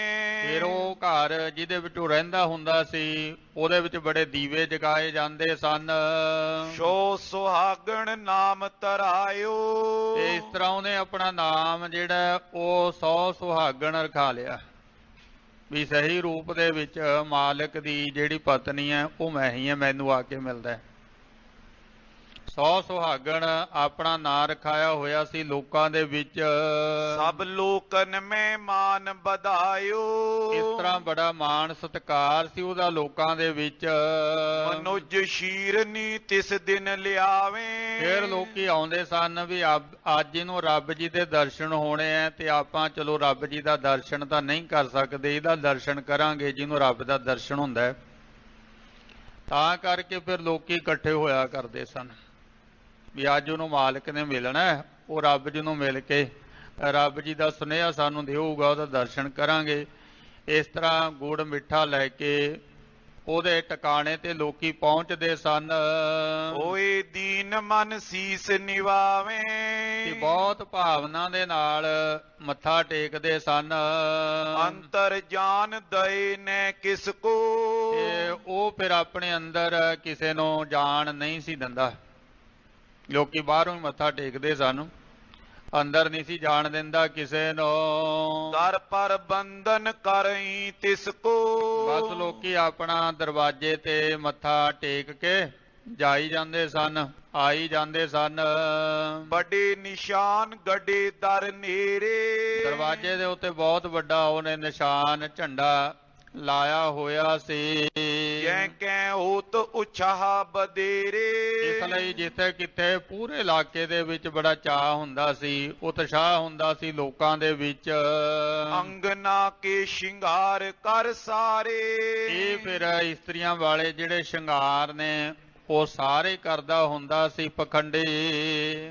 Speaker 1: ਫਿਰ ਉਹ ਘਰ ਜਿਹਦੇ ਵਿੱਚ ਉਹ ਰਹਿੰਦਾ ਹੁੰਦਾ ਸੀ ਉਹਦੇ ਵਿੱਚ ਬੜੇ ਦੀਵੇ ਜਗਾਏ ਜਾਂਦੇ ਸਨ।
Speaker 2: ਸੋ ਸੁਹਾਗਣ ਨਾਮ ਤਰਾਇਓ।
Speaker 1: ਤੇ ਇਸ ਤਰ੍ਹਾਂ ਉਹਨੇ ਆਪਣਾ ਨਾਮ ਜਿਹੜਾ ਉਹ 100 ਸੁਹਾਗਣ ਰਖਾ ਲਿਆ ਵੀ ਸਹੀ ਰੂਪ ਦੇ ਵਿੱਚ ਮਾਲਕ ਦੀ ਜਿਹੜੀ ਪਤਨੀ ਹੈ ਉਹ ਮੈਂ ਹੀ ਹਾਂ, ਮੈਨੂੰ ਆ ਕੇ ਮਿਲਦਾ। 100 ਸੁਹਾਗਣ ਆਪਣਾ ਨਾਂ ਰਖਾਇਆ ਹੋਇਆ ਸੀ ਲੋਕਾਂ ਦੇ ਵਿੱਚ।
Speaker 2: ਸਭ ਲੋਕਨ ਮੈਂ ਮਾਨ ਵਧਾਇਓ।
Speaker 1: ਇਸ ਤਰ੍ਹਾਂ ਬੜਾ ਮਾਣ ਸਤਿਕਾਰ ਸੀ ਉਹਦਾ ਲੋਕਾਂ ਦੇ ਵਿੱਚ।
Speaker 2: ਮਨੁਜ ਸ਼ੀਰਨੀ ਤਿਸ ਦਿਨ ਲਿਆਵੇ।
Speaker 1: ਫਿਰ ਲੋਕੀ ਆਉਂਦੇ ਸਨ ਵੀ ਅੱਜ ਇਹਨੂੰ ਰੱਬ ਜੀ ਦੇ ਦਰਸ਼ਨ ਹੋਣੇ ਆ ਤੇ ਆਪਾਂ ਚਲੋ ਰੱਬ ਜੀ ਦਾ ਦਰਸ਼ਨ ਤਾਂ ਨਹੀਂ ਕਰ ਸਕਦੇ, ਇਹਦਾ ਦਰਸ਼ਨ ਕਰਾਂਗੇ ਜਿਹਨੂੰ ਰੱਬ ਦਾ ਦਰਸ਼ਨ ਹੁੰਦਾ ਹੈ। ਤਾਂ ਕਰਕੇ ਫਿਰ ਲੋਕੀ ਇਕੱਠੇ ਹੋਇਆ ਕਰਦੇ ਸਨ ਵੀ ਅੱਜ ਉਹਨੂੰ ਮਾਲਕ ਨੇ ਮਿਲਣਾ, ਉਹ ਰੱਬ ਜੀ ਨੂੰ ਮਿਲ ਕੇ ਰੱਬ ਜੀ ਦਾ ਸੁਨੇਹਾ ਸਾਨੂੰ ਦੇਊਗਾ, ਉਹਦਾ ਦਰਸ਼ਨ ਕਰਾਂਗੇ। ਇਸ ਤਰ੍ਹਾਂ ਗੁੜ ਮਿੱਠਾ ਲੈ ਕੇ ਉਹਦੇ ਟਿਕਾਣੇ ਤੇ ਲੋਕੀ ਪਹੁੰਚਦੇ ਸਨ।
Speaker 2: ਓਏ ਦੀਨ ਮਨ ਸੀਸ ਨਿਵਾਵੇ।
Speaker 1: ਤੇ ਬਹੁਤ ਭਾਵਨਾ ਦੇ ਨਾਲ ਮੱਥਾ ਟੇਕਦੇ ਸਨ।
Speaker 2: ਅੰਤਰ ਜਾਨ ਦਏ ਨੇ ਕਿਸ ਕੋ।
Speaker 1: ਤੇ ਉਹ ਫਿਰ ਆਪਣੇ ਅੰਦਰ ਕਿਸੇ ਨੂੰ ਜਾਣ ਨਹੀਂ ਸੀ ਦਿੰਦਾ। ਲੋਕੀ ਬਾਹਰੋਂ ਹੀ ਮੱਥਾ ਟੇਕਦੇ ਸਨ, ਅੰਦਰ ਨਹੀਂ ਸੀ ਜਾਣ ਦਿੰਦਾ ਕਿਸੇ ਨੂੰ।
Speaker 2: ਦਰ ਪਰ ਬੰਧਨ ਕਰਈ ਤਿਸ ਕੋ।
Speaker 1: ਬਸ ਲੋਕੀ ਆਪਣਾ ਦਰਵਾਜ਼ੇ ਤੇ ਮੱਥਾ ਟੇਕ ਕੇ ਜਾਈ ਜਾਂਦੇ ਸਨ, ਆਈ ਜਾਂਦੇ ਸਨ।
Speaker 2: ਬੜੇ ਨਿਸ਼ਾਨ ਗੜੇ ਦਰ ਨੇਰੇ।
Speaker 1: ਦਰਵਾਜ਼ੇ ਦੇ ਉੱਤੇ ਬਹੁਤ ਵੱਡਾ ਉਹਨੇ ਨਿਸ਼ਾਨ ਝੰਡਾ ਲਾਇਆ ਹੋਇਆ ਸੀ।
Speaker 2: ਜੈ ਕੈ ਹੋਤ ਉਛਾਹ ਬਦੇਰੇ।
Speaker 1: ਇਸ ਲਈ ਜਿੱਥੇ ਕਿਤੇ ਪੂਰੇ ਇਲਾਕੇ ਦੇ ਵਿੱਚ ਬੜਾ ਚਾਅ ਹੁੰਦਾ ਸੀ, ਉਤਸ਼ਾਹ ਹੁੰਦਾ ਸੀ ਲੋਕਾਂ ਦੇ ਵਿੱਚ।
Speaker 2: ਅੰਗਨਾ ਕੇ ਸ਼ਿੰਗਾਰ ਕਰ ਸਾਰੇ।
Speaker 1: ਇਹ ਫਿਰ ਇਸਤਰੀਆਂ ਵਾਲੇ ਜਿਹੜੇ ਸ਼ਿੰਗਾਰ ਨੇ ਉਹ ਸਾਰੇ ਕਰਦਾ ਹੁੰਦਾ ਸੀ ਪਖੰਡੀ।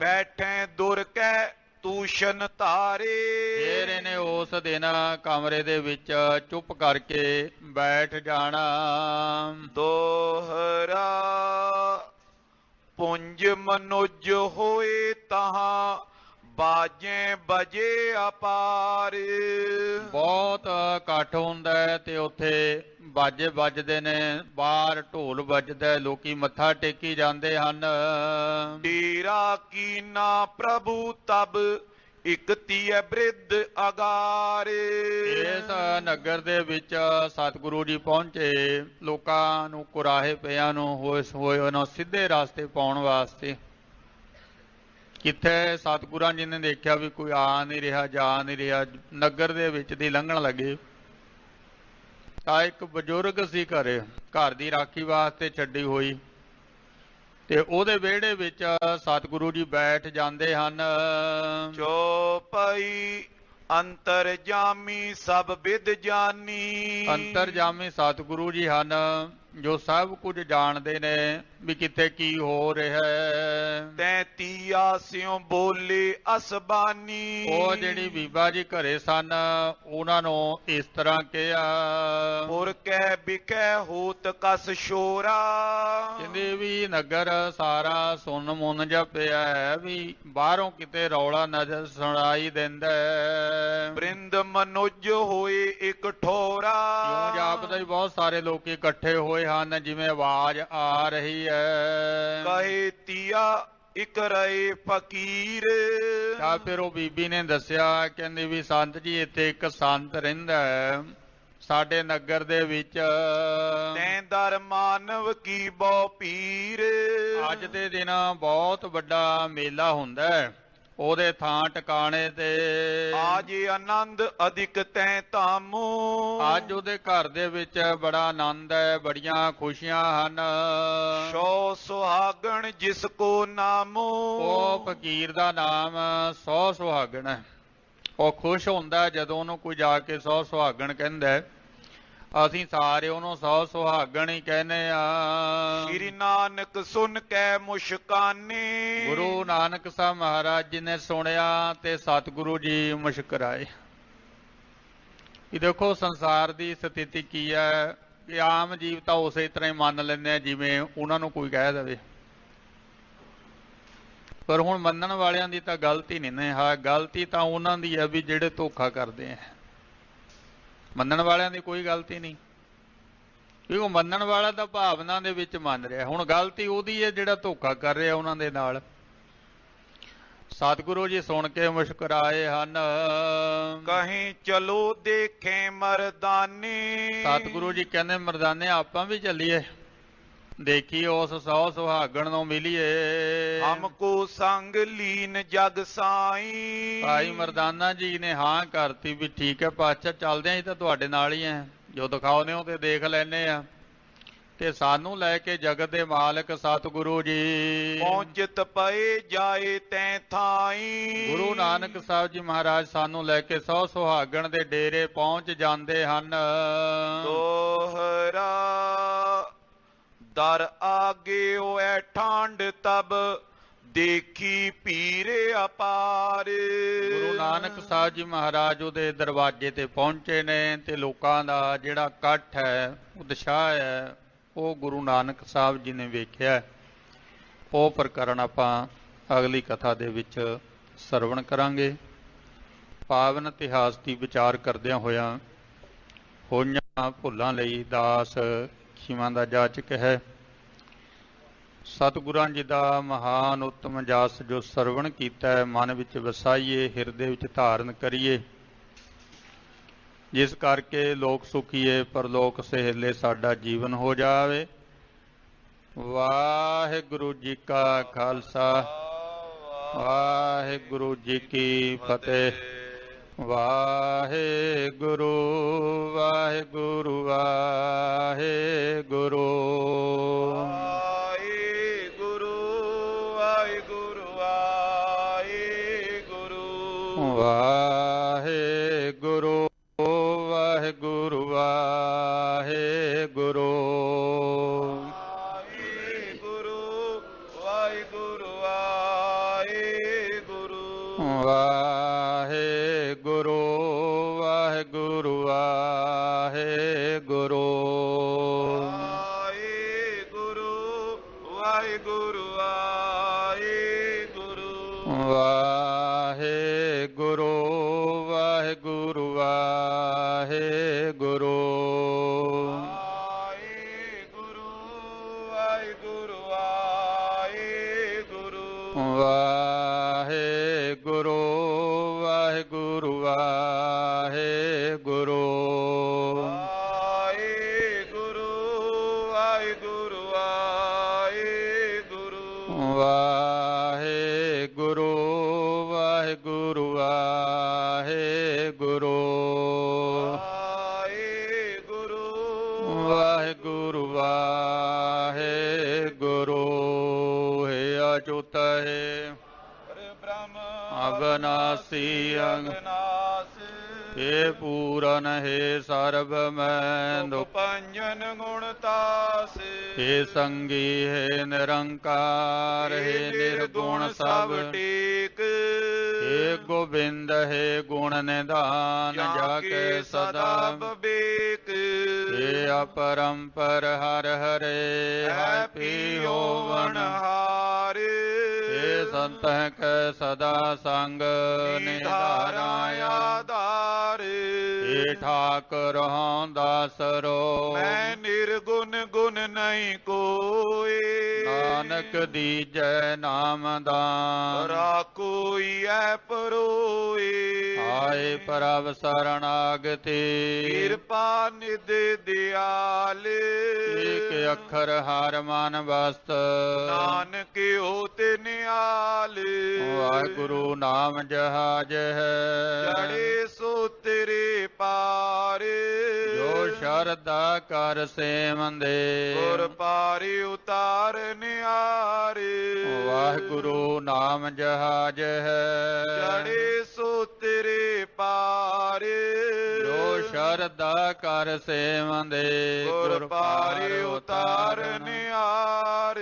Speaker 2: ਬੈਠੇ ਦੁਰ ਕੈ ਤੂਸ਼ਨ ਧਾਰੇ।
Speaker 1: ਫਿਰ ਇਹਨੇ ਉਸ ਦਿਨ ਕਮਰੇ ਦੇ ਵਿੱਚ ਚੁੱਪ ਕਰਕੇ ਬੈਠ ਜਾਣਾ।
Speaker 2: ਦੋਹਰਾ ਪੁੰਜ ਮਨੁਜ ਹੋਏ ਤਹਾਂ ਬਾਜੇ ਬਜੇ ਅਪਾਰ।
Speaker 1: ਬਹੁਤ ਇਕੱਠ ਹੁੰਦਾ ਹੈ ਤੇ ਉੱਥੇ ਬਾਜੇ ਵੱਜਦੇ ਨੇ, ਬਾਹਰ ਢੋਲ ਵੱਜਦਾ, ਲੋਕੀ ਮੱਥਾ ਟੇਕੀ ਜਾਂਦੇ ਹਨ।
Speaker 2: ਡੇਰਾ ਕੀਨਾ ਪ੍ਰਭੂ ਤਬ ਇਕਤੀਏ ਬ੍ਰਿਧ ਅਗਾਰੇ।
Speaker 1: ਇਸ ਨਗਰ ਦੇ ਵਿੱਚ ਸਤਿਗੁਰੂ ਜੀ ਪਹੁੰਚੇ, ਲੋਕਾਂ ਨੂੰ ਕੁਰਾਹੇ ਪਿਆਂ ਨੂੰ ਹੋਏ ਉਹਨਾਂ ਸਿੱਧੇ ਰਸਤੇ ਪਾਉਣ ਵਾਸਤੇ। ਕਿੱਥੇ ਸਤਿਗੁਰਾਂ ਜੀ ਨੇ ਦੇਖਿਆ ਵੀ ਕੋਈ ਆ ਨਹੀਂ ਰਿਹਾ, ਜਾ ਨਹੀਂ ਰਿਹਾ, ਨਗਰ ਦੇ ਵਿੱਚ ਦੀ ਲੰਘਣ ਲੱਗੇ ਤਾਂ ਇੱਕ ਬਜ਼ੁਰਗ ਸੀ ਘਰ ਦੀ ਰਾਖੀ ਵਾਸਤੇ ਛੱਡੀ ਹੋਈ, ਤੇ ਉਹਦੇ ਵਿਹੜੇ ਵਿੱਚ ਸਤਿਗੁਰੂ ਜੀ ਬੈਠ ਜਾਂਦੇ ਹਨ।
Speaker 2: ਚੌਪਈ ਅੰਤਰਜਾਮੀ ਸਭ ਵਿਦ ਜਾਨੀ।
Speaker 1: ਅੰਤਰਜਾਮੀ ਸਤਿਗੁਰੂ ਜੀ ਹਨ ਜੋ ਸਭ ਕੁਝ ਜਾਣਦੇ ਨੇ ਵੀ ਕਿੱਥੇ ਕੀ ਹੋ ਰਿਹਾ ਹੈ।
Speaker 2: 33 ਸਿਉ ਬੋਲੇ ਅਸਬਾਨੀ।
Speaker 1: ਉਹ ਜਿਹੜੀ ਬੀਬਾ ਜੀ ਘਰੇ ਸਨ ਉਹਨਾਂ ਨੂੰ ਇਸ ਤਰ੍ਹਾਂ ਕਿਹਾ,
Speaker 2: ਪੁਰ ਕਹਿ ਬਿਕੈ ਹੋਤ ਕਸ ਸ਼ੋਰਾ।
Speaker 1: ਕਹਿੰਦੇ ਵੀ ਨਗਰ ਸਾਰਾ ਸੁੰਨ ਮੁੰਨ ਜਿਹਾ ਪਿਆ ਹੈ, ਵੀ ਬਾਹਰੋਂ ਕਿਤੇ ਰੌਲਾ ਨਜ਼ਰ ਸੁਣਾਈ ਦਿੰਦਾ।
Speaker 2: ਬ੍ਰਿੰਦ ਮਨੁਜ ਹੋਏ ਇੱਕ ਠੋਰਾ।
Speaker 1: ਕਿਉਂ ਜਾਪਦਾ ਵੀ ਬਹੁਤ ਸਾਰੇ ਲੋਕ ਇਕੱਠੇ ਹੋਏ ਹਨ, ਜਿਵੇਂ ਆਵਾਜ਼ ਆ ਰਹੀ ਹੈ।
Speaker 2: ਕਹੇ ਤੀਆ ਇਕ ਰਹੇ ਫਕੀਰ।
Speaker 1: ਤਾਂ ਫਿਰ ਉਹ ਬੀਬੀ ਨੇ ਦੱਸਿਆ, ਕਹਿੰਦੀ ਵੀ ਸੰਤ ਜੀ ਇੱਥੇ ਇੱਕ ਸੰਤ ਰਹਿੰਦਾ ਹੈ ਸਾਡੇ ਨਗਰ ਦੇ ਵਿੱਚ।
Speaker 2: ਤੈਂ ਦਰ ਮਾਨਵ ਕੀ ਬਹੁ ਪੀਰ।
Speaker 1: ਅੱਜ ਦੇ ਦਿਨ ਬਹੁਤ ਵੱਡਾ ਮੇਲਾ ਹੁੰਦਾ ਹੈ, ਉਹਦੇ ਥਾਂ ਟਿਕਾਣੇ ਤੇ
Speaker 2: ਆਜ ਆਨੰਦ ਅਧਿਕ ਤੈਂ ਧਾਮੂ।
Speaker 1: ਅੱਜ ਉਹਦੇ ਘਰ ਦੇ ਵਿੱਚ ਬੜਾ ਆਨੰਦ ਹੈ, ਬੜੀਆਂ ਖੁਸ਼ੀਆਂ ਹਨ।
Speaker 2: ਸੋ ਸੁਹਾਗਣ ਜਿਸ ਕੋ ਨਾਮੂ।
Speaker 1: ਉਹ ਫਕੀਰ ਦਾ ਨਾਮ 100 ਸੁਹਾਗਣ ਹੈ। ਉਹ ਖੁਸ਼ ਹੁੰਦਾ ਜਦੋਂ ਉਹਨੂੰ ਕੋਈ ਜਾ ਕੇ 100 ਸੁਹਾਗਣ ਕਹਿੰਦਾ ਹੈ। ਅਸੀਂ ਸਾਰੇ ਉਹਨੂੰ 100 ਸੁਹਾਗਣ ਹੀ ਕਹਿੰਦੇ ਆ।
Speaker 2: ਸ਼੍ਰੀ ਨਾਨਕ ਸੁਨ ਕੈ ਮੁਸ਼ਕਾਨੀ।
Speaker 1: ਗੁਰੂ ਨਾਨਕ ਸਾਹਿਬ ਮਹਾਰਾਜ ਜੀ ਨੇ ਸੁਣਿਆ ਤੇ ਸਤਿਗੁਰੂ ਜੀ ਮੁਸ਼ਕਰਾਏ। ਇਹ ਦੇਖੋ ਸੰਸਾਰ ਦੀ ਸਥਿਤੀ ਕੀ ਹੈ ਕਿ ਆਮ ਜੀਵ ਤਾਂ ਉਸੇ ਤਰ੍ਹਾਂ ਹੀ ਮੰਨ ਲੈਂਦੇ ਆ ਜਿਵੇਂ ਉਹਨਾਂ ਨੂੰ ਕੋਈ ਕਹਿ ਦੇਵੇ, ਪਰ ਹੁਣ ਮੰਨਣ ਵਾਲਿਆਂ ਦੀ ਤਾਂ ਗਲਤੀ ਨਹੀਂ ਨੇ। ਹਾਂ, ਗਲਤੀ ਤਾਂ ਉਹਨਾਂ ਦੀ ਹੈ ਵੀ ਜਿਹੜੇ ਧੋਖਾ ਕਰਦੇ ਆ। ਮੰਨਣ ਵਾਲਿਆਂ ਦੀ ਕੋਈ ਗਲਤੀ ਨਹੀਂ, ਕਿਉਂਕਿ ਉਹ ਮੰਨਣ ਵਾਲਾ ਤਾਂ ਭਾਵਨਾ ਦੇ ਵਿੱਚ ਮੰਨ ਰਿਹਾ। ਹੁਣ ਗਲਤੀ ਉਹਦੀ ਹੈ ਜਿਹੜਾ ਧੋਖਾ ਕਰ ਰਿਹਾ ਉਹਨਾਂ ਦੇ ਨਾਲ। ਸਤਿਗੁਰੂ ਜੀ ਸੁਣ ਕੇ ਮੁਸ਼ਕਰਾਏ ਹਨ।
Speaker 2: ਕਹੀਂ ਚਲੋ ਦੇਖੇ ਮਰਦਾਨੇ।
Speaker 1: ਸਤਿਗੁਰੂ ਜੀ ਕਹਿੰਦੇ ਮਰਦਾਨੇ ਆਪਾਂ ਵੀ ਚੱਲੀਏ, ਦੇਖੀ ਉਸ 100 ਸੁਹਾਗਣ ਨੂੰ ਮਿਲੀਏ।
Speaker 2: ਹਮਕੋ ਸੰਗ ਲੀਨ ਜਗ ਸਾਈ।
Speaker 1: ਭਾਈ ਮਰਦਾਨਾ ਜੀ ਨੇ ਹਾਂ ਕਰਤੀ ਵੀ ਠੀਕ ਹੈ ਪਾਤਸ਼ਾਹ ਚੱਲਦੇ ਆਂ, ਤਾਂ ਤੁਹਾਡੇ ਨਾਲ ਹੀ ਹੈ, ਜੋ ਦਿਖਾਉਂਦੇ ਹੋ ਤੇ ਦੇਖ ਲੈਨੇ ਆ। ਤੇ ਸਾਨੂੰ ਲੈ ਕੇ ਜਗਤ ਦੇ ਮਾਲਕ ਸਤਿਗੁਰੂ ਜੀ
Speaker 2: ਪਹੁੰਚਤ ਪਏ ਜਾਏ ਤੈਂ ਥਾਈ।
Speaker 1: ਗੁਰੂ ਨਾਨਕ ਸਾਹਿਬ ਜੀ ਮਹਾਰਾਜ ਸਾਨੂੰ ਲੈ ਕੇ 100 ਸੁਹਾਗਣ ਦੇ ਡੇਰੇ ਪਹੁੰਚ ਜਾਂਦੇ ਹਨ।
Speaker 2: ਦੋਹਰਾ ਦਰ ਆਗੇ ਹੋਏ ਠੰਡ ਤਬ ਦੇਖੀ ਪੀਰੇ ਅਪਾਰ।
Speaker 1: ਗੁਰੂ ਨਾਨਕ ਸਾਹਿਬ ਜੀ ਮਹਾਰਾਜ ਉਹਦੇ ਦਰਵਾਜ਼ੇ ਤੇ ਪਹੁੰਚੇ ਨੇ ਤੇ ਲੋਕਾਂ ਦਾ ਜਿਹੜਾ ਇਕੱਠ ਹੈ, ਉਤਸ਼ਾਹ ਹੈ, ਉਹ ਗੁਰੂ ਨਾਨਕ ਸਾਹਿਬ ਜੀ ਨੇ ਵੇਖਿਆ। ਉਹ ਪ੍ਰਕਰਨ ਆਪਾਂ ਅਗਲੀ ਕਥਾ ਦੇ ਵਿੱਚ ਸਰਵਣ ਕਰਾਂਗੇ। ਪਾਵਨ ਇਤਿਹਾਸ ਦੀ ਵਿਚਾਰ ਕਰਦਿਆਂ ਹੋਇਆਂ ਹੋਈਆਂ ਭੁੱਲਾਂ ਲਈ ਦਾਸ ਖਿਮਾ ਦਾ ਜਾਚਕ ਹੈ। ਸਤਿਗੁਰਾਂ ਜੀ ਦਾ ਮਹਾਨ ਉੱਤਮ ਜਸ ਜੋ ਸਰਵਣ ਕੀਤਾ ਹੈ, ਮਨ ਵਿੱਚ ਵਸਾਈਏ, ਹਿਰਦੇ ਵਿੱਚ ਧਾਰਨ ਕਰੀਏ, ਜਿਸ ਕਰਕੇ ਲੋਕ ਸੁਖੀਏ ਪਰਲੋਕ ਸਹੇਲੇ ਸਾਡਾ ਜੀਵਨ ਹੋ ਜਾਵੇ। ਵਾਹਿਗੁਰੂ ਜੀ ਕਾ ਖਾਲਸਾ, ਵਾਹਿਗੁਰੂ ਜੀ ਕੀ ਫਤਿਹ। ਵਾਹਿਗੁਰੂ ਵਾਹਿਗੁਰੂ ਵਾਹਿਗੁਰੂ। ਵਾਹਿਗੁਰੂ ਵਾਹਿਗੁਰੂ ਵਾਹਿਗੁਰੂ।
Speaker 2: ਵਾਹਿਗੁਰੂ ਵਾਹਿਗੁਰੂ ਵਾਹਿਗੁਰੂ। ਵਾਹਿਗੁਰੂ ਵਾਹਿਗੁਰੂ
Speaker 1: ਵਾਹਿਗੁਰੂ ਵਾਹਿਗੁਰੂ ਵਾਹਿਗੁਰੂ
Speaker 2: ਵਾਹਿਗੁਰੂ ਵਾਹਿਗੁਰੂ
Speaker 1: ਵਾਹਿਗੁਰੂ ਵਾਹਿਗੁਰੂ ਵਾਹਿਗੁਰੂ
Speaker 2: ਵਾਹਿਗੁਰੂ ਵਾਹਿਗੁਰੂ ਵਾਹਿਗੁਰੂ
Speaker 1: ਵਾਹਿਗੁਰੂ ਵਾਹਿਗੁਰੂ ਵਾਹਿਗੁਰੂ ਵਾਹਿਗੁਰੂ ਵਾਹਿਗੁਰੂ ਹੈ ਅਚੁੱਤ ਹੈ
Speaker 2: ਬ੍ਰਹਮ
Speaker 1: ਅਬਨਾਸੀ ਅੰਗ
Speaker 2: ਅਗਨਾਸ
Speaker 1: हे पूरन हे सर्व मैं दुख
Speaker 2: ਪੰਜਨ ਗੁਣ ਤਾਸ
Speaker 1: हे संगी हे निरंकार हे निर्गुण सब
Speaker 2: ਟੇਕ
Speaker 1: हे गोविंद हे गुण निधान जाके सदा
Speaker 2: ਬਵੇਕ
Speaker 1: हे अपरंपर हर हरे
Speaker 2: ਹੈਪੀ ਹੋਵਨ ਹਾਰ
Speaker 1: हे संत कै सदा संग निधारा
Speaker 2: ਆਧਾਰ
Speaker 1: हे ठाकुर हों दासरो
Speaker 2: ਮੈਂ ਨਿਰਗੁਣ ਗੁਣ ਨਹੀਂ ਕੋਏ
Speaker 1: नानक दीजै नाम दान
Speaker 2: ਰਾਖੋਈ ਐ ਪਰੋਏ
Speaker 1: आए प्रभ शरणागति
Speaker 2: ਕਿਰਪਾ ਨਿਧ ਦਿਆਲ
Speaker 1: एक अक्षर हार मन वस्त
Speaker 2: ਨਾਨਕ ਹੋਤ ਨਿਆਲ
Speaker 1: वाहिगुरु नाम जहाज है
Speaker 2: ਜੜੇ ਸੋ ਤੇਰੇ ਪਾਰ
Speaker 1: जो शरदा कर सेवंदे
Speaker 2: ਗੁਰ ਪਾਰ ਉਤਾਰ ਨਿਆਰ
Speaker 1: वाहिगुरु नाम जहाज है
Speaker 2: ਜੜੇ ਸੋ ਤੇਰੇ ਪਾਰ
Speaker 1: जो शरदा कर सेवंदे
Speaker 2: ਗੁਰ ਪਾਰ ਉਤਾਰ ਨਿਆਰ